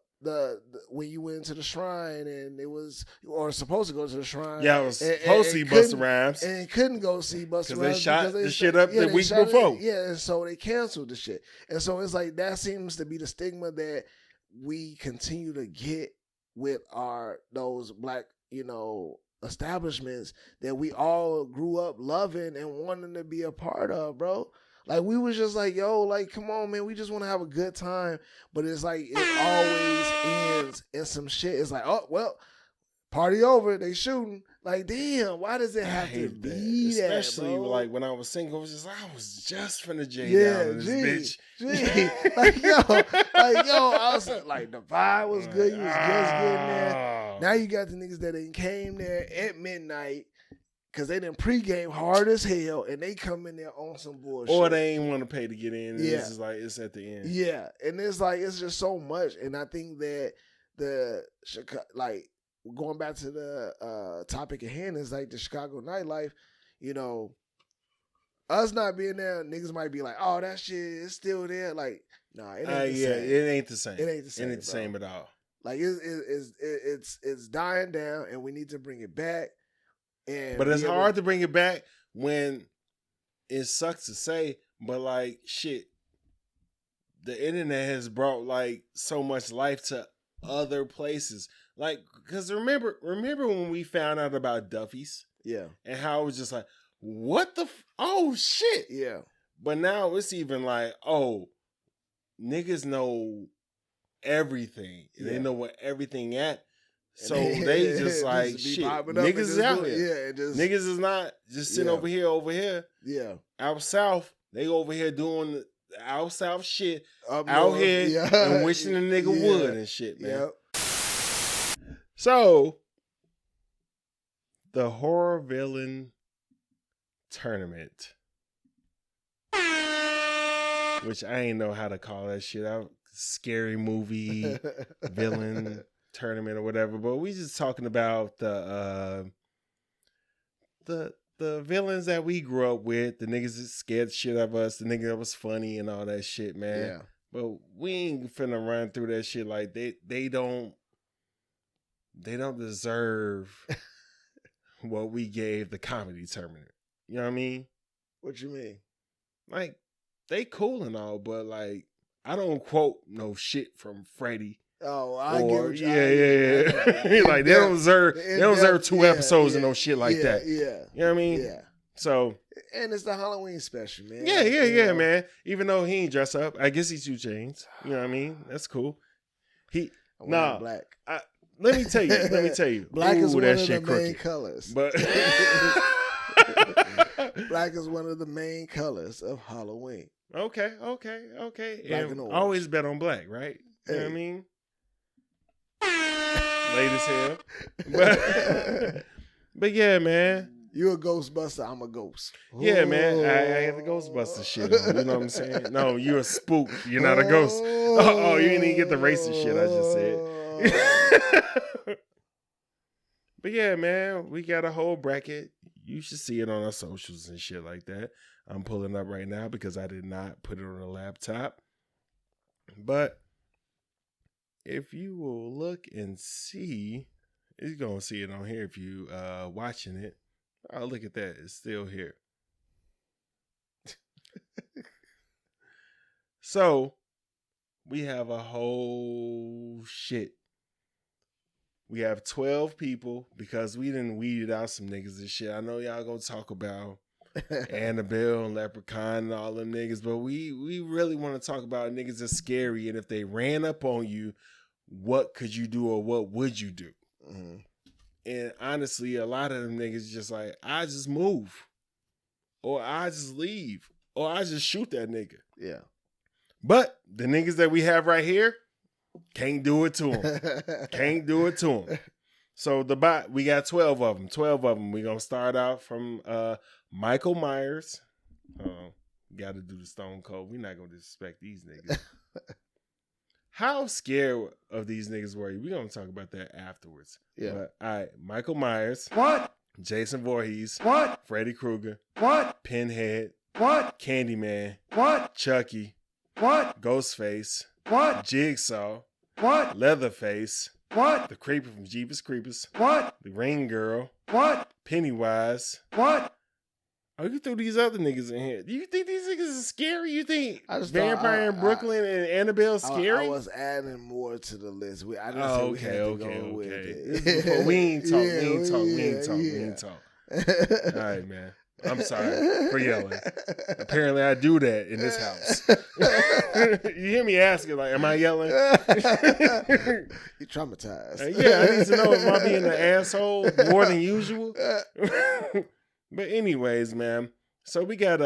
when you went to the shrine and it was, or supposed to go to the shrine. Yeah, I was supposed to see Busta Rhymes. And couldn't go see Busta Rhymes. Because they shot the shit up the week before. And so they canceled the shit. And so it's like, that seems to be the stigma that we continue to get with those black, you know, establishments that we all grew up loving and wanting to be a part of, bro. Like, we was just like, yo, like, come on, man, we just want to have a good time. But it's like, it always ends in some shit. It's like, oh, well, party over, they shooting. Like, damn, why does it have to be that, especially bro? Like, when I was single, I was just finna down in this bitch. Like, yo, I was like, the vibe was good. You was just getting there. Now you got the niggas that ain't came there at midnight, because they done pregame hard as hell, and they come in there on some bullshit. Or they ain't want to pay to get in. And it's just like, it's at the end. Yeah, and it's like, it's just so much. And I think that going back to the topic at hand, is like the Chicago nightlife, you know, us not being there, niggas might be like, oh, that shit is still there. Like, nah, it ain't the same. It ain't the same. It ain't the same. It ain't the same at all. Like, it's dying down, and we need to bring it back. But it's hard to bring it back when it sucks to say, but like, shit, the internet has brought like so much life to other places. Like, because remember when we found out about Duffy's? Yeah. And how it was just like, what the oh shit. Yeah. But now it's even like, oh, niggas know everything. Yeah. They know what everything at. So they just like, shit, niggas is out here. Yeah, niggas is not just sitting over here. Yeah. Out south, they over here doing the out south shit out here and wishing the nigga would and shit, man. Yep. So, the horror villain tournament, which I ain't know how to call that shit out. Scary movie villain tournament or whatever, but we just talking about the villains that we grew up with, the niggas that scared the shit out of us, the nigga that was funny and all that shit, man. Yeah. But we ain't finna run through that shit like they don't deserve what we gave the comedy tournament. You know what I mean? What you mean? Like, they cool and all, but like, I don't quote no shit from Freddie. Oh, I get what you yeah. Like, they don't deserve 2 episodes and no shit like that. Yeah. You know what I mean? Yeah. So. And it's the Halloween special, man. Yeah, man. Even though he ain't dress up, I guess he's 2 Chainz. You know what I mean? That's cool. Black. Let me tell you. Black is one of the main colors. But black is one of the main colors of Halloween. Okay. Black and orange. Always bet on black, right? You know what I mean? Late as hell. But yeah, man. You a Ghostbuster, I'm a ghost. Yeah, man. I got the Ghostbuster shit on. You know what I'm saying? No, you're a spook. You're not a ghost. Oh, you didn't even get the racist shit I just said. But yeah, man, we got a whole bracket. You should see it on our socials and shit like that. I'm pulling up right now because I did not put it on a laptop. But if you will look and see, you're going to see it on here if you watching it. Oh, look at that. It's still here. So, we have a whole shit. We have 12 people because we done weeded out some niggas and shit. I know y'all gonna talk about Annabelle and Leprechaun and all them niggas, but we really want to talk about niggas that's scary, and if they ran up on you, what could you do or what would you do? Mm-hmm. And honestly, a lot of them niggas just like, I just move. Or I just leave. Or I just shoot that nigga. Yeah. But the niggas that we have right here, can't do it to them. Can't do it to them. So we got 12 of them. 12 of them. We're going to start out from Michael Myers. Got to do the Stone Cold. We're not going to disrespect these niggas. How scared of these niggas were you? We're going to talk about that afterwards. Yeah. But, all right. Michael Myers. What? Jason Voorhees. What? Freddy Krueger. What? Pinhead. What? Candyman. What? Chucky. What? Ghostface. What? Jigsaw. What? Leatherface. What? The Creeper from Jeepers Creepers. What? The Ring Girl. What? Pennywise. What? Oh, you threw these other niggas in here. Do you think these niggas are scary? You think I just Vampire in Brooklyn and Annabelle scary? I was adding more to the list. I didn't Oh, say we had to go okay. with it. This is before we ain't talk. All right, man. I'm sorry for yelling. Apparently, I do that in this house. You hear me asking, like, am I yelling? You're traumatized. Yeah, I need to know if I'm being an asshole more than usual. But anyways, man. So we got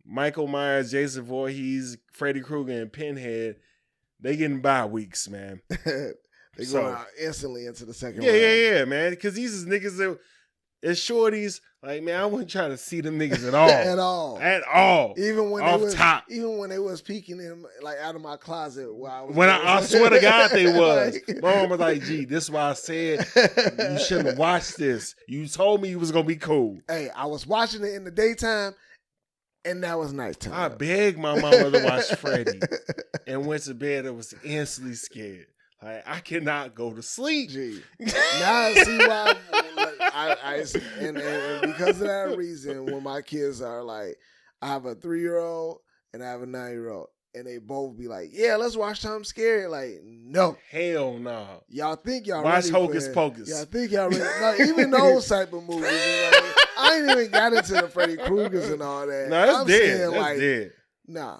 Michael Myers, Jason Voorhees, Freddy Krueger, and Pinhead. They getting bye weeks, man. They go out instantly into the second round. Yeah, man. Because these is niggas that as shorties, like, man, I wouldn't try to see them niggas at all. At all. Even when Even when they was peeking him like out of my closet while I swear to God they was. My mom was like, gee, this is why I said you shouldn't have watched this. You told me it was gonna be cool. Hey, I was watching it in the daytime and that was nighttime. I begged my mama to watch Freddy and went to bed and was instantly scared. Like, I cannot go to sleep. Gee. Now I see why and because of that reason, when my kids are like, I have a 3-year-old and I have a 9-year-old, and they both be like, yeah, let's watch Tom Scary. Like, no. Hell no. Y'all think y'all watch ready Hocus Pocus. Y'all think y'all ready. Like, even those type of movies. Like, I ain't even got into the Freddy Kruegers and all that. No, that's dead. Saying, that's dead. Nah,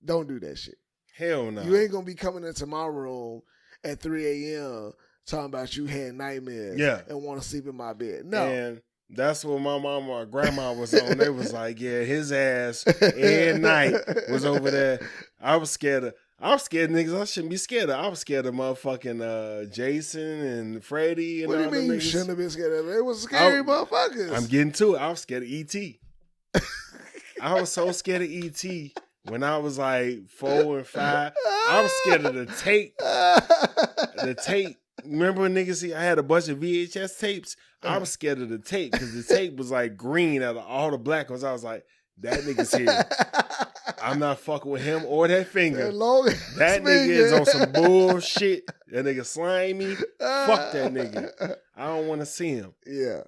don't do that shit. Hell no. You ain't going to be coming into my room at 3 a.m. talking about you had nightmares and want to sleep in my bed. No. And that's what my mama or grandma was on. They was like, yeah, his ass every night was over there. I was scared of niggas I shouldn't be scared of. I was scared of motherfucking Jason and Freddy and all that. What do you mean you shouldn't have been scared of it? It was scary motherfuckers. I'm getting to it. I was scared of E.T. I was so scared of E.T. when I was like 4 and 5. I was scared of the tape. The tape. Remember when niggas I had a bunch of VHS tapes? I was scared of the tape because the tape was like green out of all the black ones. I was like, that nigga's here. I'm not fucking with him or that finger. That nigga is on some bullshit. That nigga slimy. Fuck that nigga. I don't want to see him. Yeah.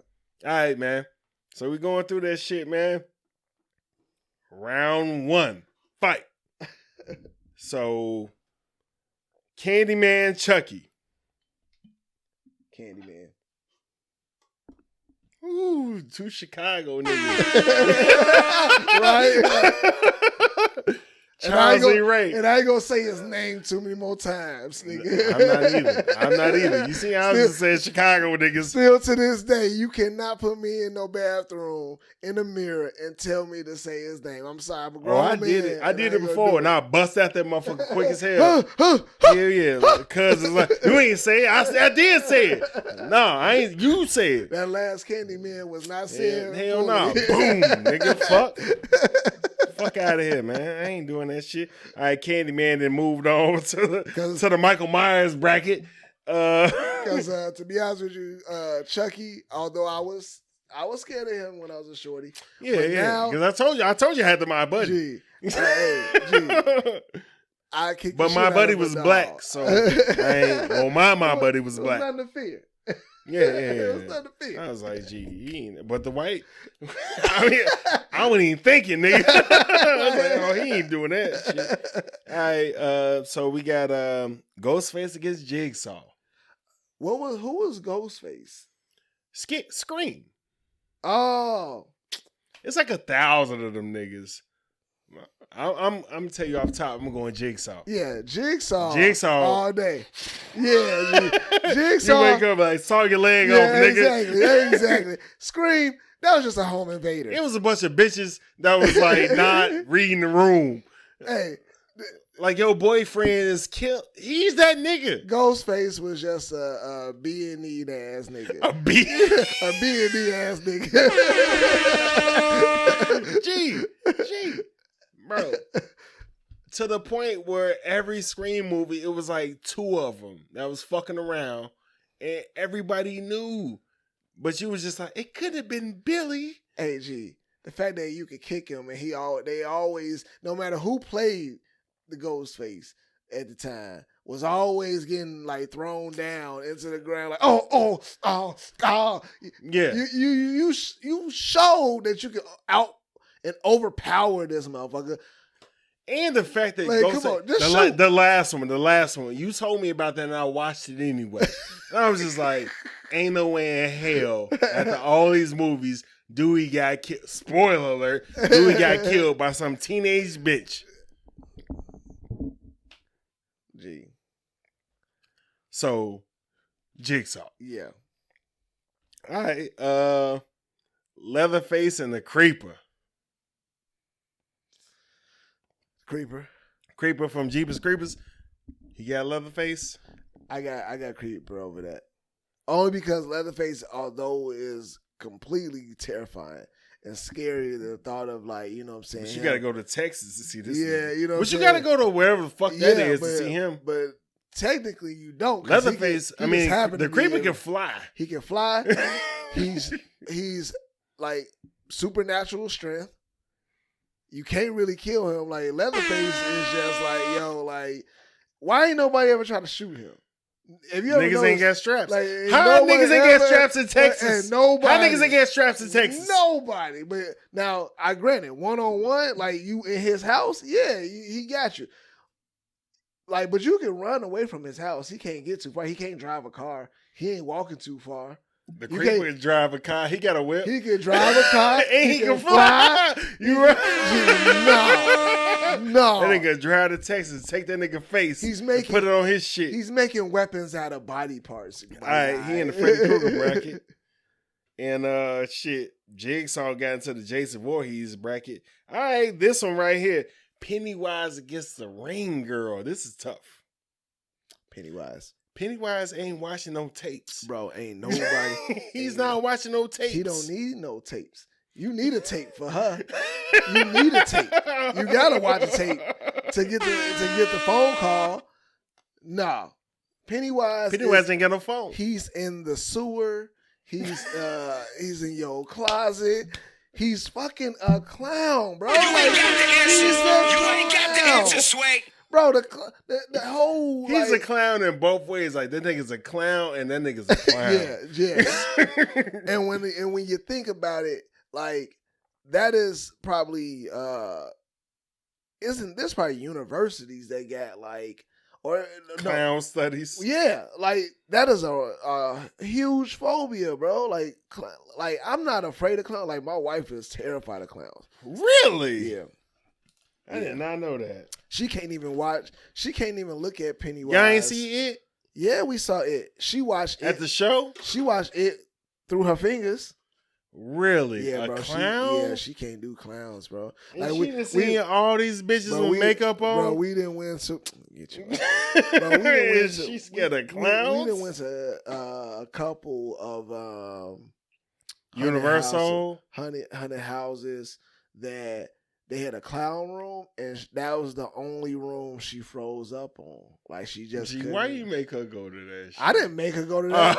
All right, man. So we going through that shit, man. Round 1. Fight. So, Candyman, Chucky. Candyman. Ooh, 2 Chicago niggas. Right? Charles E. Ray. And I ain't gonna say his name too many more times, nigga. I'm not either. You see how I was just saying Chicago niggas. Still to this day, you cannot put me in no bathroom in a mirror and tell me to say his name. I'm sorry, I'm a grown man. I did it. I did it before, and I bust out that motherfucker quick as hell. Yeah. Like, cuz it's like, you ain't say it. I did say it. No, I ain't. You said it. That last Candyman was not said. Hell no. Boom, nigga. Fuck. Fuck out of here, man. I ain't doing that shit. All right, Candyman then moved on to the Michael Myers bracket. Because to be honest with you, Chucky, although I was scared of him when I was a shorty. Yeah. Because I told you I had my buddy. I kicked. But my buddy was black, so my buddy was black. Nothing to fear. Yeah. It was nothing to fear. I was like, gee, he ain't. But the white, I wasn't even thinking, nigga. I was like, oh, he ain't doing that shit. All right, so we got Ghostface against Jigsaw. Who was Ghostface? Scream. Oh. It's like 1,000 of them niggas. I'm gonna tell you off top. I'm going Jigsaw. Yeah, Jigsaw all day. Yeah, Jigsaw. You wake up like saw your leg off, nigga. Exactly. Scream. That was just a home invader. It was a bunch of bitches that was like not reading the room. Hey, like your boyfriend is killed. He's that nigga. Ghostface was just a B&E ass nigga. A B&E ass nigga. G. Bro. To the point where every Scream movie, it was like 2 of them that was fucking around, and everybody knew. But you was just like, it could have been Billy. Hey, G, the fact that you could kick him and they always, no matter who played the Ghostface at the time, was always getting like thrown down into the ground like, oh. Yeah. You showed that you could out and overpower this motherfucker. And the fact that like, Ghostface, the last one, you told me about that and I watched it anyway. And I was just like, ain't no way in hell after all these movies, Dewey got killed. Spoiler alert, Dewey got killed by some teenage bitch. G. So, Jigsaw. Yeah. All right. Leatherface and the Creeper. Creeper from Jeepers Creepers. He got Leatherface. I got Creeper over that. Only because Leatherface, although is completely terrifying and scary, the thought of like, you know what I'm saying? But you gotta go to Texas to see this. Yeah, you know. But you gotta go to wherever the fuck that is to see him. But technically you don't. Leatherface, the Creeper can fly. He can fly. he's like supernatural strength. You can't really kill him. Like Leatherface is just like, yo, like, why ain't nobody ever trying to shoot him? If you niggas ain't got straps. Like, how niggas ain't got straps in Texas? Nobody. How niggas ain't got straps in Texas? Nobody. But now, I granted, 1-on-1, like you in his house, yeah, he got you. Like, but you can run away from his house. He can't get too far. He can't drive a car. He ain't walking too far. The Creeper can drive a car. He got a whip. He can drive a car. And he can fly. You right? No. That nigga drive to Texas, take that nigga face, put it on his shit. He's making weapons out of body parts. All right, he in the Freddy Krueger bracket. And Jigsaw got into the Jason Voorhees bracket. All right, this one right here. Pennywise against the Rain Girl. This is tough. Pennywise ain't watching no tapes. Bro, ain't nobody. He's not watching no tapes. He don't need no tapes. You need a tape for her. You need a tape. You gotta watch a tape to get the phone call. Nah. Pennywise ain't got no phone. He's in the sewer. He's in your closet. He's fucking a clown, bro. You ain't got the answers. You ain't got the answers, Sway. Bro, the whole... He's a clown in both ways. Like, that nigga's a clown and that nigga's a clown. Yeah. And when you think about it, like, that is probably... there's probably universities that got, like... Clown studies. Yeah, like, that is a huge phobia, bro. Like, I'm not afraid of clowns. Like, my wife is terrified of clowns. Really? Yeah. I did not know that. She can't even look at Pennywise. Y'all ain't see it? Yeah, we saw it. She watched it. At the show? She watched it through her fingers. Really? Yeah, a bro. Clown? She can't do clowns, bro. Like, she done seen all these bitches with makeup on? Bro, we didn't win to... Get you. Bro, we didn't win to... She scared of clowns? We didn't win to a couple of... Universal? Haunted houses that... They had a clown room, and that was the only room she froze up on. Like, she just couldn't. Why you make her go to that shit? I didn't make her go to that.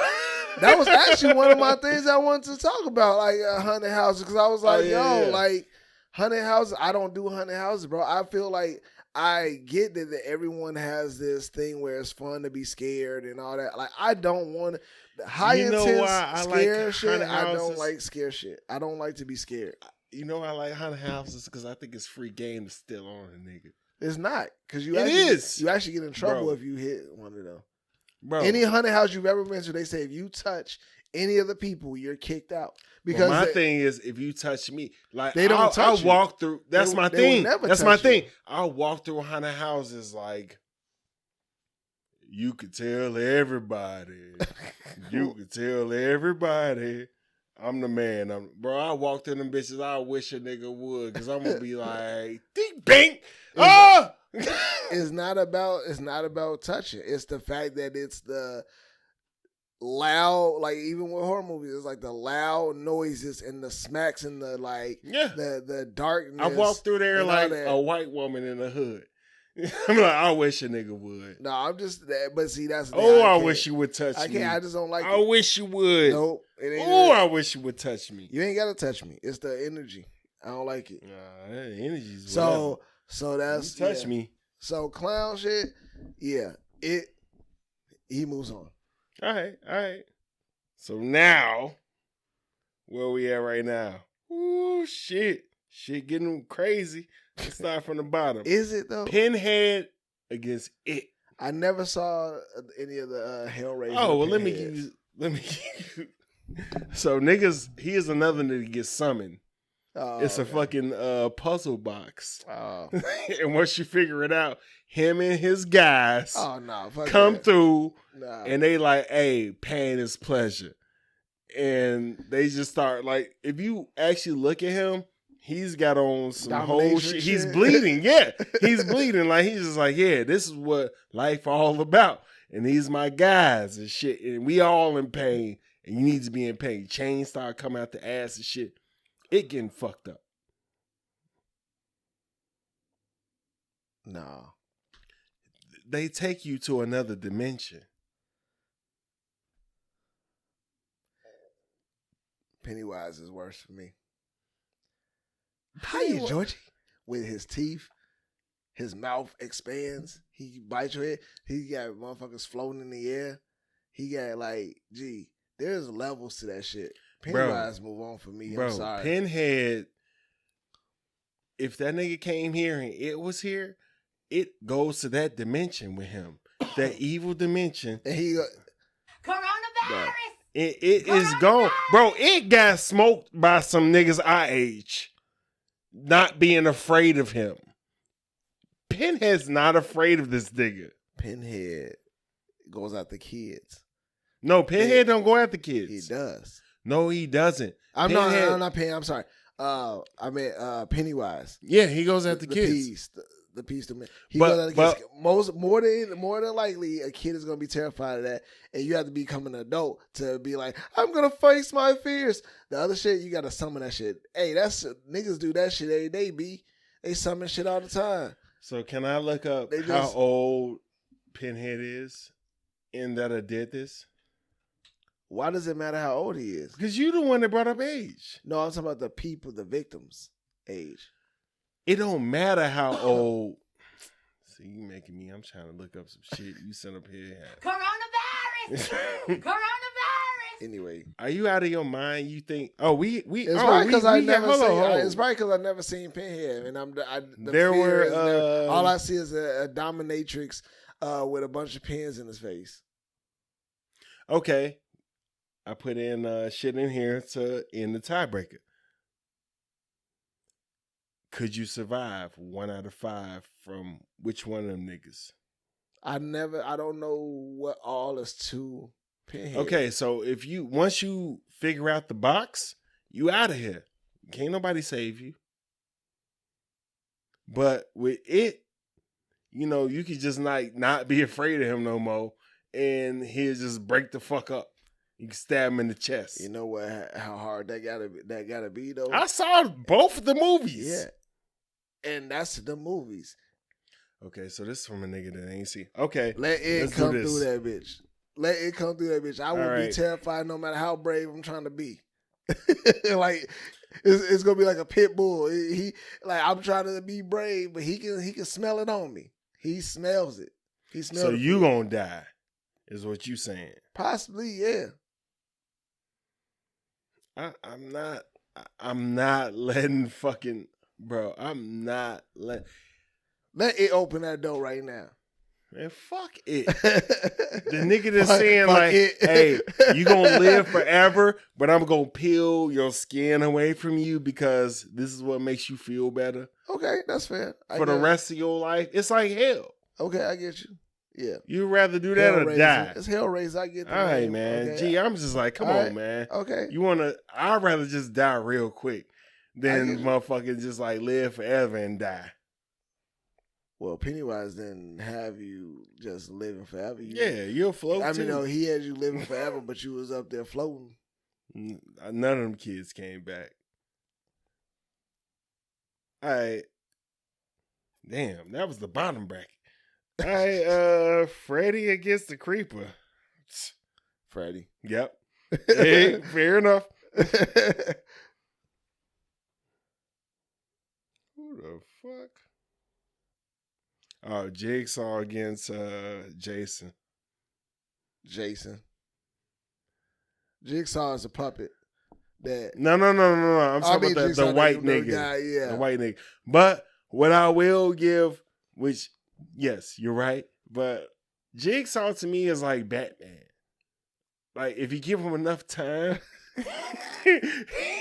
That was actually one of my things I wanted to talk about, like haunted houses, because I was like, like, haunted houses, I don't do haunted houses, bro. I feel like I get that everyone has this thing where it's fun to be scared and all that. Like, I don't want high intense scare shit. I don't like scare shit. I don't like to be scared. You know I like haunted houses because I think it's free game to steal on a nigga. It's not, because you actually get in trouble if you hit one of them. Bro. Any haunted house you've ever been to, they say if you touch any of the people, you're kicked out. Because my thing is, if you touch me, like they don't touch I'll you. walk through. That's my thing. That's my thing. You. I'll walk through 100 houses like you could tell everybody. You could tell everybody. I'm the man. Bro, I walk through them bitches. I wish a nigga would, because I'm gonna be like, ding, bang. Oh! It's not about touching. It's the fact that it's the loud, like even with horror movies, it's like the loud noises and the smacks and the like, the darkness. I walk through there like a white woman in the hood. I'm like, I wish a nigga would. No, I'm just that, but see, that's the thing. I wish you would touch me. I can't. I just don't like. I wish you would. Nope. It ain't I wish you would touch me. You ain't gotta touch me. It's the energy. I don't like it. Nah, that energy's so that's you touch me. So clown shit, yeah. He moves on. All right. So now, where we at right now? Ooh, shit getting crazy. Let's start from the bottom. Is it though? Pinhead against It. I never saw any of the Hellraiser. Oh well, let me give you. So niggas, he is another nigga that gets summoned. Oh, it's a fucking puzzle box. Oh. And once you figure it out, him and his guys come through, and they like, hey, pain is pleasure. And they just start like, if you actually look at him, he's got on some whole shit. He's bleeding. Yeah. He's bleeding. Like, he's just like, yeah, this is what life all about. And these my guys and shit. And we all in pain. And you need to be in pain. Chains start coming out the ass and shit. It getting fucked up. No. They take you to another dimension. Pennywise is worse for me. How you, Georgie? With his teeth, his mouth expands. He bites your head. He got motherfuckers floating in the air. He got like, gee, there's levels to that shit. Pennywise move on for me. I'm sorry. Pinhead, if that nigga came here and It was here, it goes to that dimension with him. That evil dimension. And he Coronavirus. It is gone. Bro, It got smoked by some niggas our age. Not being afraid of him. Pinhead's not afraid of this nigga. Pinhead goes after kids. No, Pinhead don't go after kids. He does. No, he doesn't. I'm not Pinhead. I'm sorry. I meant Pennywise. Yeah, he goes after kids. The piece to me. He goes after kids. More than likely, a kid is gonna be terrified of that, and you have to become an adult to be like, I'm gonna face my fears. The other shit, you gotta summon that shit. Hey, that's niggas do that shit every day. B. They summon shit all the time. So can I look up how old Pinhead is, and that I did this? Why does it matter how old he is? Because you the one that brought up age. No, I'm talking about the people, the victims' age. It don't matter how old. See, you making me. I'm trying to look up some shit. You sent up here. Coronavirus. Coronavirus. Anyway, are you out of your mind? You think? Oh, we. It's right because I never seen. It's right because I never seen Pinhead, and all I see is a dominatrix with a bunch of pins in his face. Okay. I put in shit in here to end the tiebreaker. Could you survive 1 out of 5 from which one of them niggas? I don't know what all is to Pinhead. Okay, so once you figure out the box, you out of here. Can't nobody save you. But with It, you could just not be afraid of him no more, and he'll just break the fuck up. You can stab him in the chest. You know what? How hard that gotta be though. I saw both of the movies. Yeah, and that's the movies. Okay, so this is from a nigga that ain't seen. Okay, let it come through that bitch. Let it come through that bitch. I would be terrified no matter how brave I'm trying to be. Like it's gonna be like a pit bull. I'm trying to be brave, but he can smell it on me. He smells it. He smells. So you gonna die, is what you saying? Possibly, yeah. I'm not letting fucking bro. I'm not letting. Let It open that door right now. Man, fuck it. The nigga that's saying like, hey, you gonna live forever, but I'm gonna peel your skin away from you because this is what makes you feel better. Okay, that's fair. For the rest of your life, it's like hell. Okay, I get you. Yeah. You'd rather do that or die. It's Hellraiser. I get that. All right, man. Okay. Gee, I'm just like, come on, man. Okay. I'd rather just die real quick than motherfucking just like live forever and die. Well, Pennywise didn't have you just living forever. You'll float too. I mean, no, he had you living forever, but you was up there floating. None of them kids came back. All right. Damn, that was the bottom bracket. All right, Freddy against the Creeper. Freddy. Yep. Hey, fair enough. Who the fuck? Oh, Jigsaw against Jason. Jigsaw is a puppet. No. I'm talking about the white nigga. Guy, yeah. The white nigga. But what I will give, which, yes, you're right, but Jigsaw to me is like Batman. Like, if you give him enough time,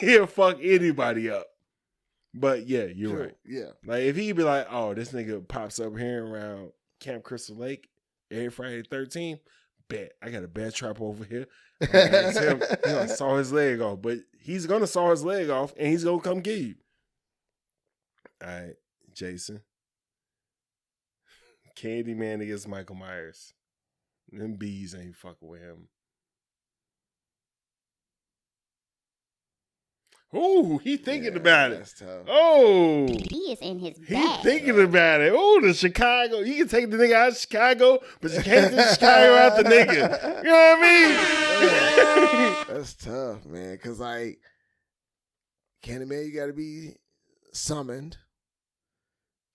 he'll fuck anybody up. But yeah, you're right. Yeah. Like, if he'd be like, oh, this nigga pops up here around Camp Crystal Lake every Friday the 13th, bet. I got a bad trap over here. I'm gonna ask him, he's gonna saw his leg off. But he's gonna saw his leg off and he's gonna come get you. All right, Jason. Candyman against Michael Myers. Them bees ain't fucking with him. Oh, he thinking about it. That's tough. Oh, He is in his he bag. thinking about it. Oh, the Chicago. You can take the nigga out of Chicago, but you can't take Chicago out the nigga. You know what I mean? That's tough, man. Because, like, Candyman, you got to be summoned.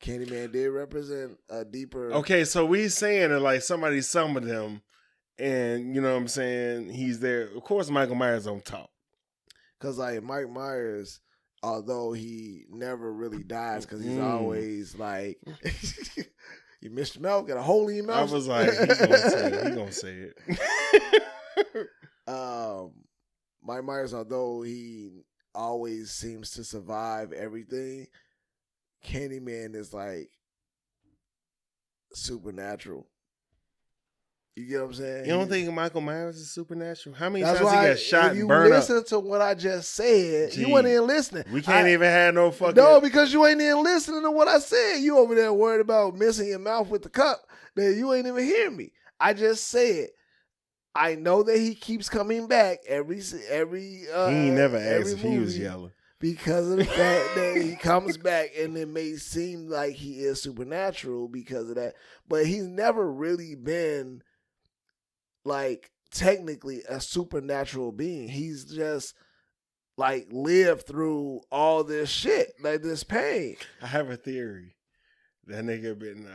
Candyman did represent a deeper... Okay, so we saying that, like, somebody summoned him, and, you know what I'm saying, he's there. Of course, Michael Myers on top. Because, like, Mike Myers, although he never really dies, because he's always, like, you missed your mouth, got a hole in your mouth. I was like, he gonna say it. Mike Myers, although he always seems to survive everything, Candyman is, like, supernatural. You get what I'm saying? You don't think Michael Myers is supernatural? How many times he got shot and burned up? If you listen to what I just said, you weren't even listening. We can't even have no fucking... No, because you ain't even listening to what I said. You over there worried about missing your mouth with the cup. That you ain't even hear me. I just said, I know that he keeps coming back every he ain't never asked if he was yelling. Because of the fact that he comes back and it may seem like he is supernatural because of that. But he's never really been... like technically a supernatural being. He's just like lived through all this shit, like this pain. I have a theory. That nigga been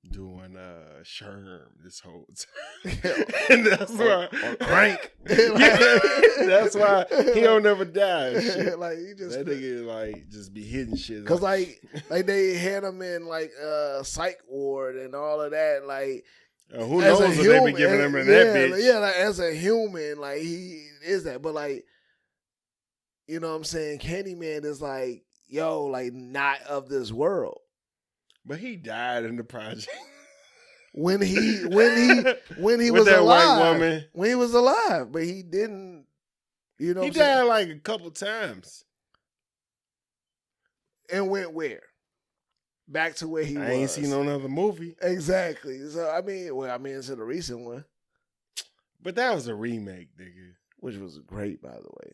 doing Sherm this whole time. And that's why or crank. That's why he don't never die. Shit. Like he just that nigga like just be hitting shit. Cause like they had him in like psych ward and all of that. Like who knows if they be giving him in that bitch? Yeah, like as a human, like he is that. But like, you know what I'm saying? Candyman is like, yo, like not of this world. But he died in the project. when he was that alive. White woman. When he was alive. But he didn't, you know what he I'm saying? died like a couple times. And went where? Back to where he was. I ain't seen no other movie. Exactly. So I mean, it's in a recent one. But that was a remake, nigga. Which was great, by the way.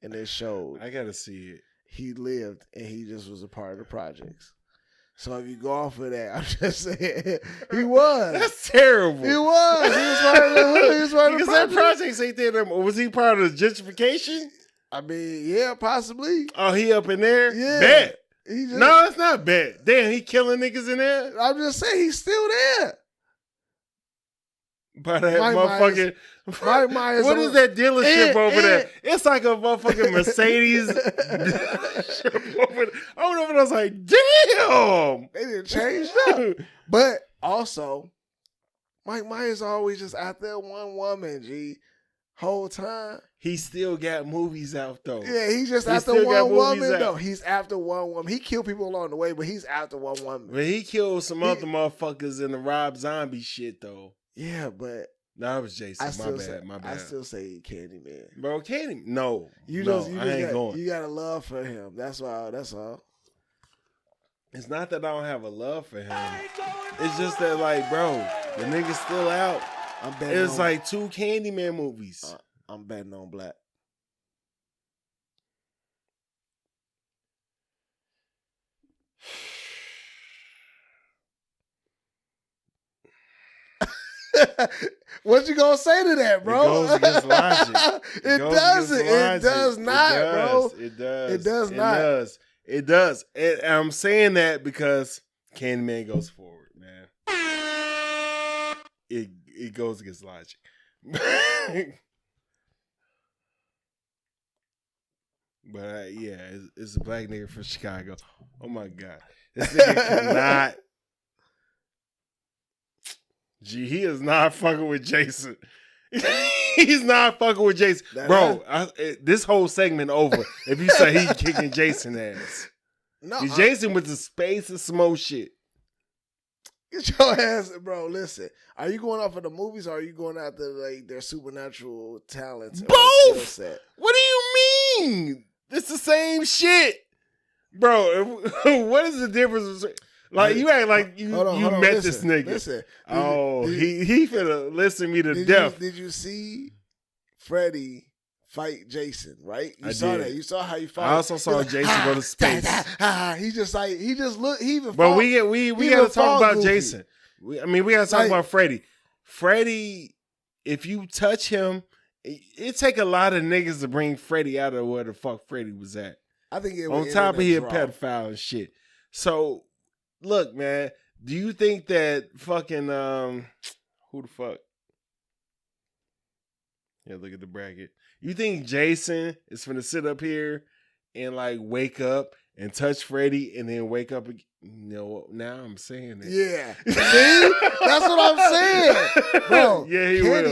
And it showed. I gotta see it. He lived and he just was a part of the projects. So if you go off of that, I'm just saying he was. That's terrible. He was. He was part of the hood. He was part of the projects. Because that projects ain't there. Was he part of the gentrification? I mean, yeah, possibly. Oh, he up in there? Yeah. Bet. No, it's not bad. Damn, he killing niggas in there? I'm just saying he's still there. By that motherfucking... Mike Myers. What is that dealership over there? It's like a motherfucking Mercedes dealership over there. I don't know if I was like, damn! They didn't change that. But also, Mike Myers always just out there one woman, G. Whole time. He still got movies out though. Yeah, he's just after one woman though. He's after one woman. He killed people along the way, but he's after one woman. But he killed some other motherfuckers in the Rob Zombie shit though. Yeah, but that was Jason. My bad. I still say Candyman. Bro, No. You got a love for him. That's all. It's not that I don't have a love for him. It's just that, like, bro, the nigga's still out. It's like 2 Candyman movies. I'm betting on Black. What you gonna say to that, bro? It goes against logic. It doesn't. It does not, bro. It does. It does not. It does. And I'm saying that because Candyman goes forward, man. It goes against logic. But yeah, it's a black nigga from Chicago. Oh my God. This nigga cannot. Gee, he is not fucking with Jason. He's not fucking with Jason. Bro, this whole segment over if you say he's kicking Jason ass. No. Jason with the space and smoke shit. Get your ass, bro. Listen, are you going off of the movies or are you going after like their supernatural talents? Both. What do you mean? It's the same shit, bro. What is the difference? Like you act like you met this nigga. Listen. He finna listen me to death. Did you see Freddy fight Jason? Right? You saw that. You saw how he fought. I also saw Jason go to space. He just looked. He even. But we gotta talk about Goofy. Jason. We gotta talk about Freddy. Freddy, if you touch him, it take a lot of niggas to bring Freddy out of where the fuck Freddy was at. I think it on top of he a pedophile and shit. So. Look, man, do you think that fucking, who the fuck? Yeah, look at the bracket. You think Jason is finna sit up here and like wake up and touch Freddy and then wake up again? No, now I'm saying that. Yeah. See? That's what I'm saying. Bro. Yeah, he will.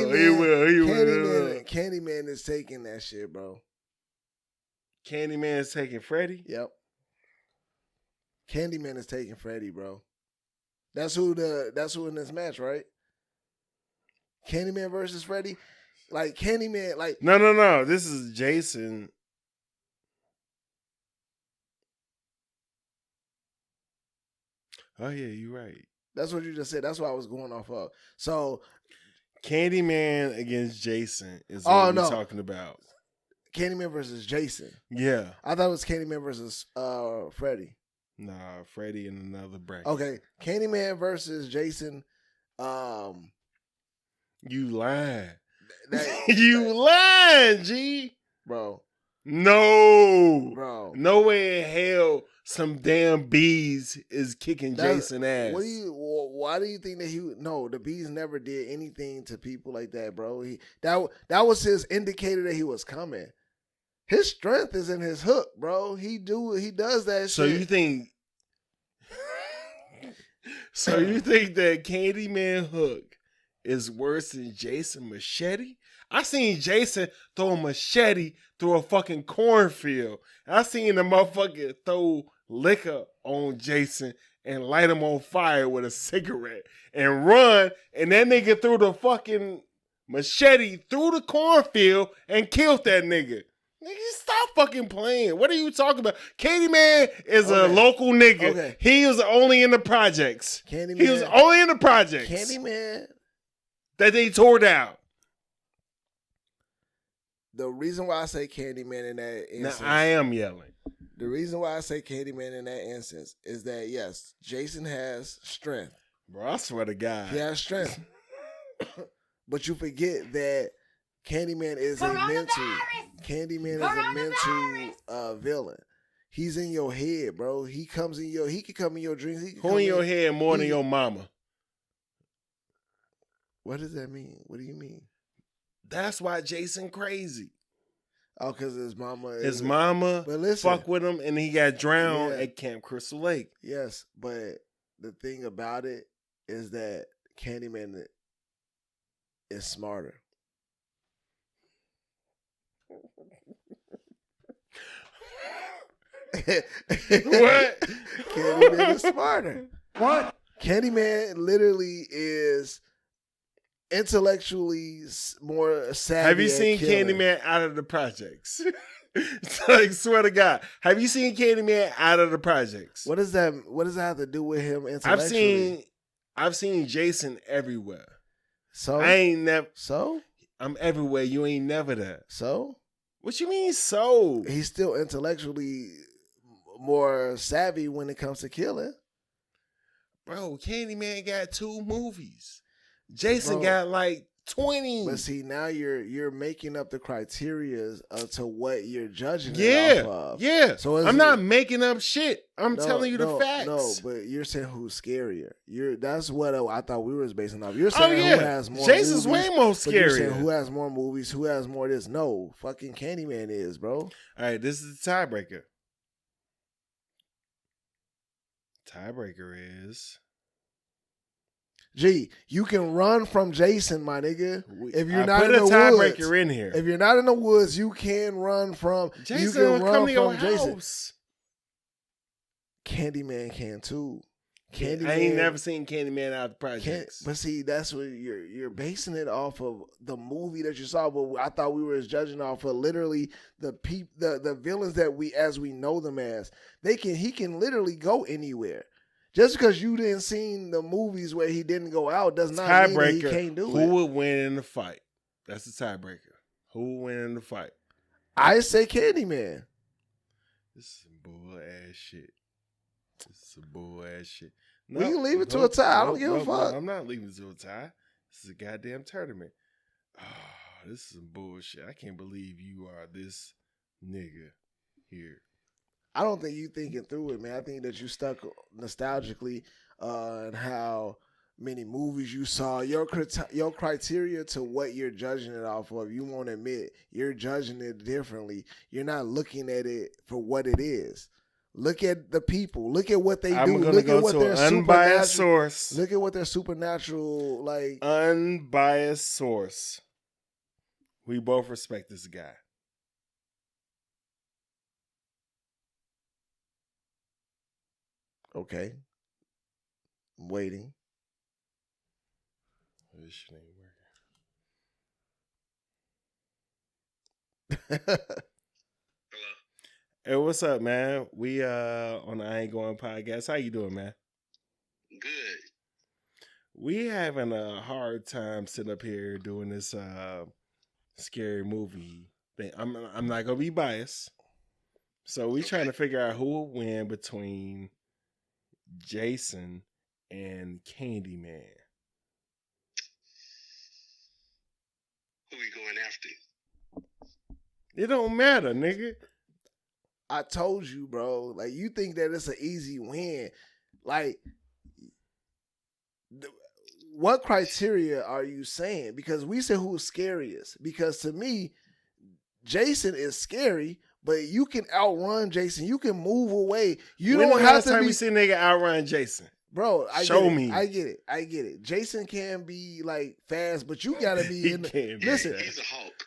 Candyman is taking that shit, bro. Candyman is taking Freddy? Yep. Candyman is taking Freddy, bro. That's who in this match, right? Candyman versus Freddy. Like Candyman, like No. This is Jason. Oh yeah, you're right. That's what you just said. That's what I was going off of. So Candyman against Jason is what we're talking about. Candyman versus Jason. Yeah. I thought it was Candyman versus Freddy. Nah, Freddy in another bracket. Okay, Candyman versus Jason. You lying. You lying, G. Bro. No. Bro. No way in hell some damn bees is kicking Jason ass. Why do you think that no, the bees never did anything to people like that, bro. That was his indicator that he was coming. His strength is in his hook, bro. He does that so shit. So you think that Candyman hook is worse than Jason machete? I seen Jason throw a machete through a fucking cornfield. I seen the motherfucker throw liquor on Jason and light him on fire with a cigarette and run, and that nigga threw the fucking machete through the cornfield and killed that nigga. Nigga, stop fucking playing. What are you talking about? Candyman is a local nigga. Okay. He was only in the projects. Candyman. He was only in the projects. Candyman. That they tore down. The reason why I say Candyman in that instance. Now, I am yelling. The reason why I say Candyman in that instance is that, yes, Jason has strength. Bro, I swear to God. He has strength. But you forget that Candyman is a mental villain. He's in your head, bro. He can come in your dreams. Who in your head more than your mama? What does that mean? What do you mean? That's why Jason crazy. Oh, because his mama fuck with him and he got drowned at Camp Crystal Lake. Yes, but the thing about it is that Candyman is smarter. What? Candyman is smarter. What? Candyman literally is intellectually more savvy. Have you seen Candyman out of the projects? Like, swear to God, have you seen Candyman out of the projects? What does that have to do with him intellectually? I've seen Jason everywhere. So I ain't never. So I'm everywhere. You ain't never there. So what you mean? So he's still intellectually more savvy when it comes to killing. Bro, Candyman got 2 movies. Jason got like 20. But see, now you're making up the criteria to what you're judging it off of. Yeah. So I'm not making up shit. I'm telling you the facts. No, but you're saying who's scarier. That's what I thought we were basing off. You're saying who has more Jason's movies, way more scary. You're saying who has more movies, who has more this. No, fucking Candyman is, bro. All right, this is the tiebreaker. Tiebreaker is... G, you can run from Jason, my nigga. If you're not in the woods, tiebreaker in here. If you're not in the woods, you can run from Jason. You can run from Jason. House. Candyman can too. Candyman, I ain't never seen Candyman out of the projects. But see, that's what you're basing it off of the movie that you saw. But I thought we were judging off of literally the villains that as we know them as. He can literally go anywhere. Just because you didn't seen the movies where he didn't go out does not mean that he can't do it. Who would win in the fight? That's the tiebreaker. Who would win in the fight? I say Candyman. This is some bull ass shit. We can leave it to a tie. I don't give a fuck. I'm not leaving it to a tie. This is a goddamn tournament. Oh, this is some bullshit. I can't believe you are this nigga here. I don't think you thinking through it, man. I think that you stuck nostalgically and how many movies you saw. Your criteria to what you're judging it off of, you won't admit you're judging it differently. You're not looking at it for what it is. Look at the people. Look at what they do. Look at what their unbiased source. Look at what their supernatural unbiased source. We both respect this guy. Okay. I'm waiting. This shit ain't working. Hello. Hey, what's up, man? We on the I Ain't Going podcast. How you doing, man? Good. We having a hard time sitting up here doing this scary movie thing. I'm not gonna be biased. So we trying to figure out who will win between Jason and Candyman. Who we going after? It don't matter, nigga. I told you, bro. Like, you think that it's an easy win. Like, what criteria are you saying? Because we said who's scariest. Because to me, Jason is scary, but you can outrun Jason. You can move away. You don't have to time you see a nigga outrun Jason? Bro, Show me. I get it. Jason can be like fast, but you gotta be in the listen. He's a Hulk.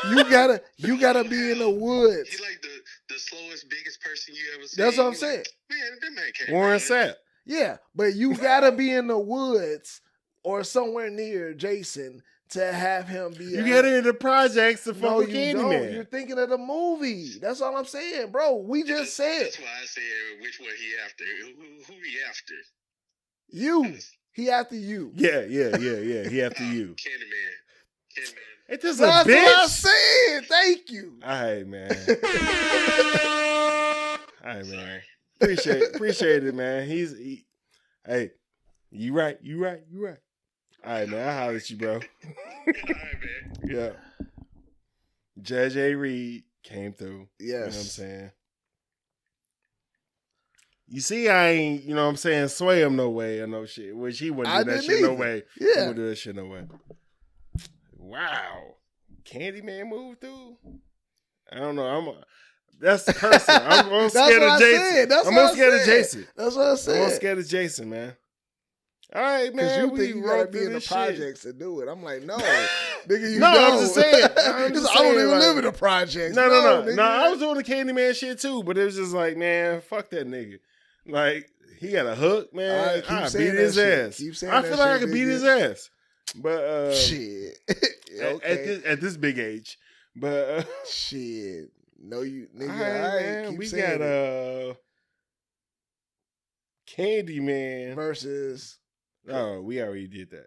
You gotta be in the woods. He's like the slowest, biggest person you ever seen. That's what I'm saying. Man, that man can't. Warren Sapp. Yeah, but you gotta be in the woods or somewhere near Jason to have him be. You get into the projects to fuck with Candyman. You're thinking of the movie. That's all I'm saying, bro. We just said. That's why I said which one he after. Who he after? You. He after you. Yeah. He after you. Candyman. It just That's a bitch. what I said. Thank you. All right, man. All right, man. Appreciate it, man. Hey, you right. All right, man. I'll holler at you, bro. All right, man. Yeah. Judge A. Reed came through. Yes. You know what I'm saying? You see, I ain't, you know what I'm saying, sway him no way or no shit. Which he wouldn't do that shit no way. Yeah. He wouldn't do that shit no way. Wow. Candyman moved through? I don't know. That's the person. I'm scared of Jason. I'm scared of Jason. That's what I said. I'm scared of Jason, man. All right, man. Because you think you gotta be in the projects to do it. I'm like, no, nigga, you don't. I'm just saying. I don't even live in the projects. No. I was doing the Candyman shit too, but it was just like, man, fuck that nigga. Like, he got a hook, man. I beat his ass. I feel like I could beat his ass. But shit. Okay. At this big age. But shit. No, you nigga. All right, man. We got Candyman versus. Oh, we already did that.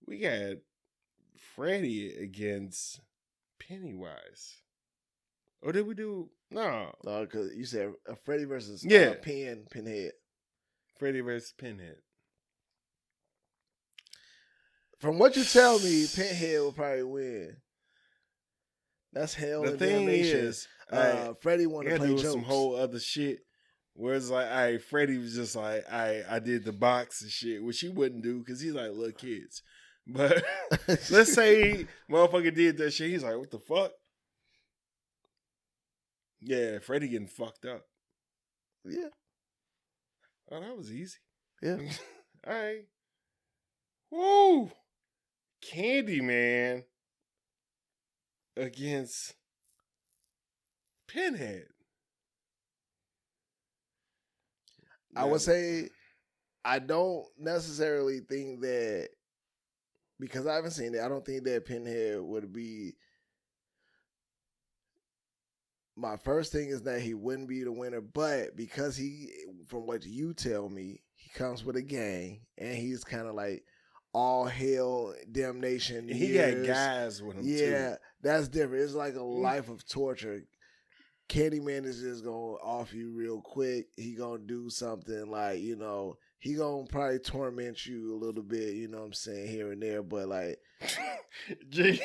We got Freddy against Pennywise. Or did we do no? No, because you said Freddy versus Pinhead. Freddy versus Pinhead. From what you tell me, Pinhead will probably win. That's hell. The thing is, Freddy wanted to play jokes. Some whole other shit. Where it's like, Freddy was just like, I did the box and shit, which he wouldn't do because he's like little kids. But let's say motherfucker did that shit. He's like, what the fuck? Yeah, Freddy getting fucked up. Yeah. Oh, that was easy. Yeah. All right. Woo! Candyman against Pinhead. I would say I don't necessarily think that, because I haven't seen it, I don't think that Pinhead would be. My first thing is that he wouldn't be the winner, but because he, from what you tell me, he comes with a gang and he's kind of like all hell damnation. He got guys with him too. Yeah, that's different. It's like a life of torture. Candyman is just gonna off you real quick. He gonna do something like, he gonna probably torment you a little bit, you know what I'm saying, here and there, but like G,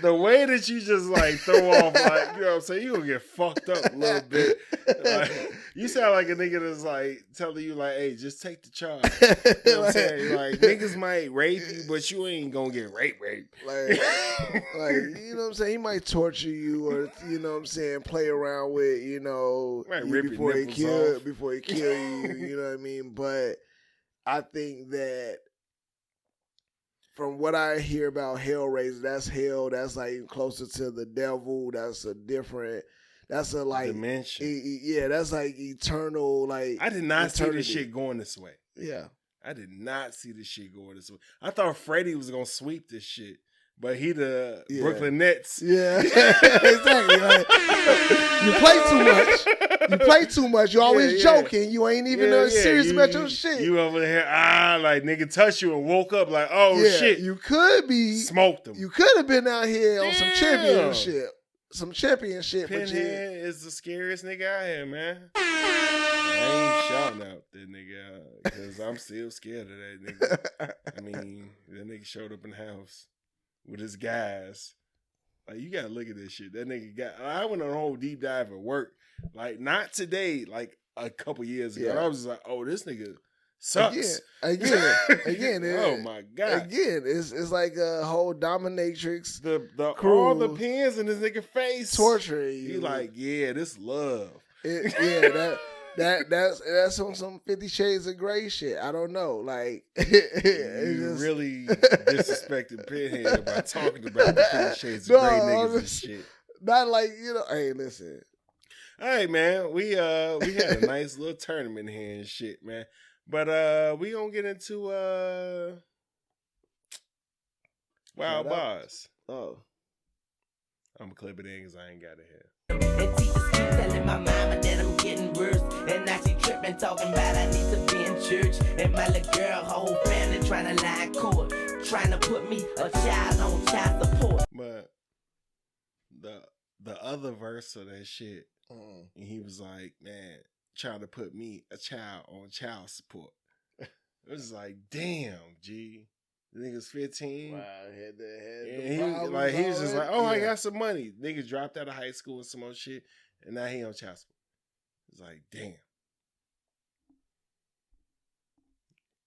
the way that you just like throw off, like, you know what I'm saying, you gonna get fucked up a little bit. Like, you sound like a nigga that's like telling you like, hey, just take the charge. You know what I'm saying? Like, niggas might rape you, but you ain't gonna get raped. Like, you know what I'm saying? He might torture you, or you know what I'm saying, play around with, you before he kill you, you know what I mean? But I think that from what I hear about Hellraiser, that's hell. That's like closer to the devil. That's a different. That's a like dimension. That's like eternal. Like, I did not see this shit going this way. Yeah, I did not see this shit going this way. I thought Freddy was gonna sweep this shit, but he the Brooklyn Nets. Yeah, exactly. Like, you play too much. You always joking. You ain't even serious about your shit. You over there, like nigga touched you and woke up like, oh shit. You could be smoked him. You could have been out here on some championship. Pinhead is the scariest nigga out here, man. I ain't shouting out that nigga because I'm still scared of that nigga. I mean, that nigga showed up in the house with his guys. Like, you gotta look at this shit. That nigga I went on a whole deep dive at work. Like, not today, like a couple years ago. I was just like, oh, this nigga sucks. Again. Oh my God. Again, it's like a whole dominatrix. The crew, all the pins in this nigga face. Torturing you. He like, yeah, this love. That's on some 50 Shades of Grey shit. I don't know. Like, you really disrespected Pinhead by talking about the 50 Shades of Grey niggas and shit. Not like, hey, listen. All right, man. We had a nice little tournament here and shit, man. But we gonna get into Wild Bars. Oh. I'm gonna clip it in because I ain't got it here. And teachers keep telling my mama that I'm getting worse. And now she tripping, talking about I need to be in church. And my little girl, whole family trying to line court, trying to put me a child on child support. But the other verse of that shit, and he was like, man, trying to put me, a child, on child support. It was like, damn, G. The nigga's 15. Wow, he was just like, oh, I got some money. Nigga dropped out of high school and some more shit, and now he on child support. It's like, damn.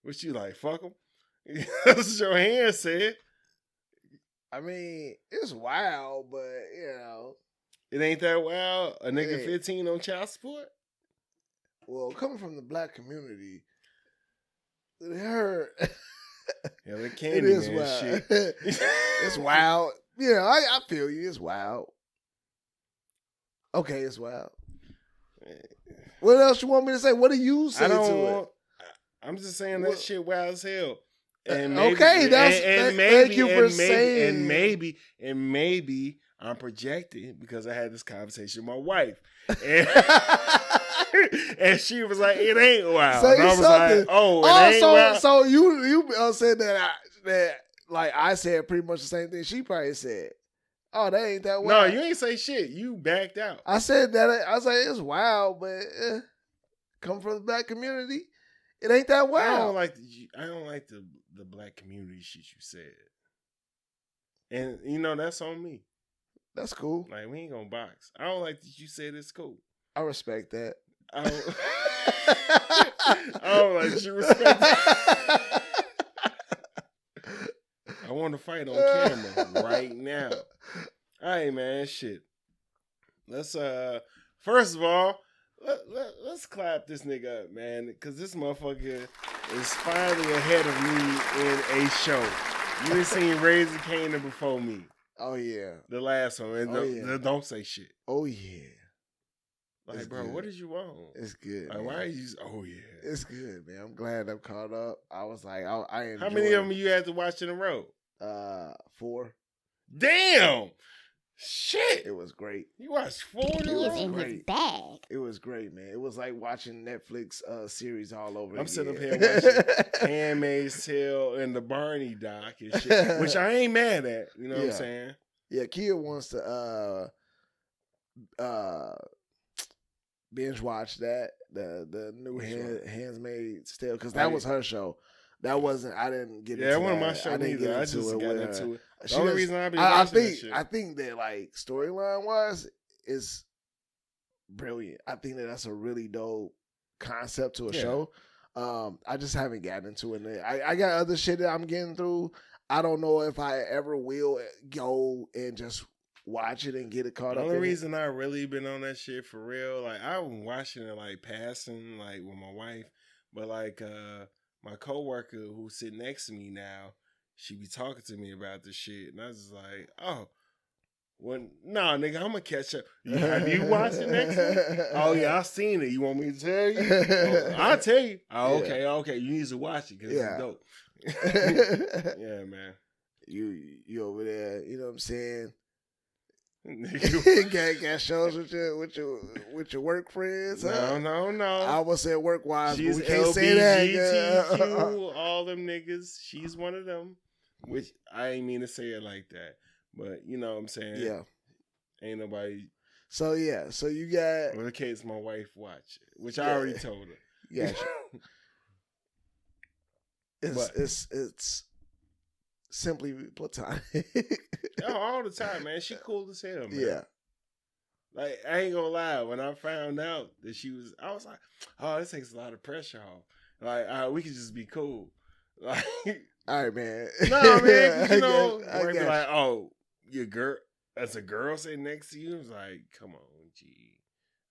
What you like, fuck him? That's what your hand said. I mean, it's wild, but, It ain't that wild? A nigga 15 on child support? Well, coming from the black community, It hurt. Yeah, the candy It is man wild. shit. It's wild. Yeah, I feel you. It's wild. Okay, it's wild. What else you want me to say? What do you say to it? I'm just saying that shit wild as hell. And okay, thank you for saying. And maybe I'm projecting because I had this conversation with my wife. And, and she was like, it ain't wild. Say and I was something. like, it ain't wild. So you said that like I said pretty much the same thing she probably said. Oh, that ain't that wild. No, you ain't say shit. You backed out. I said that. I was like, it's wild, but come from the black community, it ain't that wild. I don't like the black community shit you said. And, that's on me. That's cool. Like, we ain't gonna box. I don't like that you said it's cool. I respect that. I don't like that you respect that. I want to fight on camera right now. All right, man, shit. Let's, first of all, let's clap this nigga up, man, because this motherfucker is finally ahead of me in a show. You ain't seen Raising Kanan before me. Oh, yeah. The last one. And don't say shit. Oh, yeah. Like, it's bro, good. what did you want? It's good. Like, man. why are you? Oh, yeah. It's good, man. I'm glad I'm caught up. I was like, I enjoyed. How many of them you had to watch in a row? 4. Damn! Shit! It was great. You watched 4 in a He's row? in his bag. It was great, man. It was like watching Netflix series all over again. I'm sitting up here watching Handmaid's Tale and the Barney doc and shit, which I ain't mad at. You know what I'm saying? Yeah, Kia wants to binge watch that the new Handmaid's Tale because that was her show. That wasn't. I didn't get. Yeah, into it wasn't that. my show I didn't either. get I into just it got with into her. it. The only reason I be watching that shit. I think that like storyline wise is brilliant. I think that's a really dope concept to a show. I just haven't gotten into it. I got other shit that I'm getting through. I don't know if I ever will go and just watch it and get it caught up. The only reason I really been on that shit for real, like I've been watching it like passing, like with my wife, but like my coworker who's sitting next to me now, she be talking to me about this shit, and I was just like, oh. Well, nah, nigga, I'm gonna catch up. Have you watched it next week? Oh, yeah, I seen it. You want me to tell you? Oh, I'll tell you. Oh, okay. You need to watch it because it's dope. Yeah, man. You over there, you know what I'm saying? Nigga. got shows with your work friends? Huh? No. I was saying work wise, She's but we can't say that. LGBTQ, all them niggas. She's one of them. Which I ain't mean to say it like that. But you know what I'm saying? Yeah. Ain't nobody. So yeah. So you got. Well, in case my wife watch it, which I already told her. Yeah. It's simply platonic. All the time, man. She cool as hell, man. Yeah. Like, I ain't gonna lie. When I found out that I was like, oh, this takes a lot of pressure off. Like, we could just be cool. Like, all right, man. No, man. You know, I be like, oh, your girl, as a girl sitting next to you, it's like, come on, G.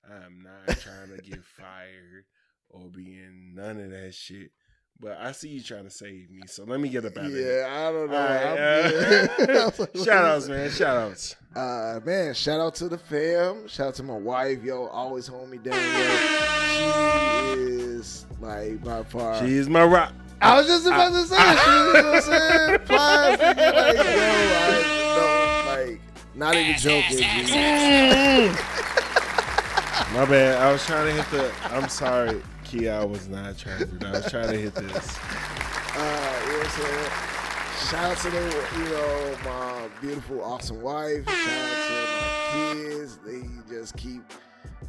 I'm not trying to get fired or be in none of that shit. But I see you trying to save me, so let me get up out of here. Yeah, I don't know. Right, shout outs, man. Shout outs. Man, shout out to the fam. Shout out to my wife, yo, always hold me down. She is like by far. She's my rock. I was just about to say, you know what I'm saying? Plies, like, yo, like, not even joking. My bad. I was trying to hit I'm sorry, Kia. I was not trying to do that. I was trying to hit this. You know what I'm saying? Shout out to my beautiful, awesome wife. Shout out to my kids. They just keep,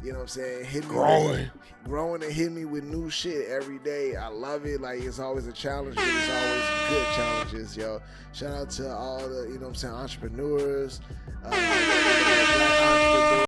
you know what I'm saying, hitting growing and hitting me with new shit every day. I love it. Like, it's always a challenge, but it's always good challenges, yo. Shout out to all the, you know what I'm saying, entrepreneurs, black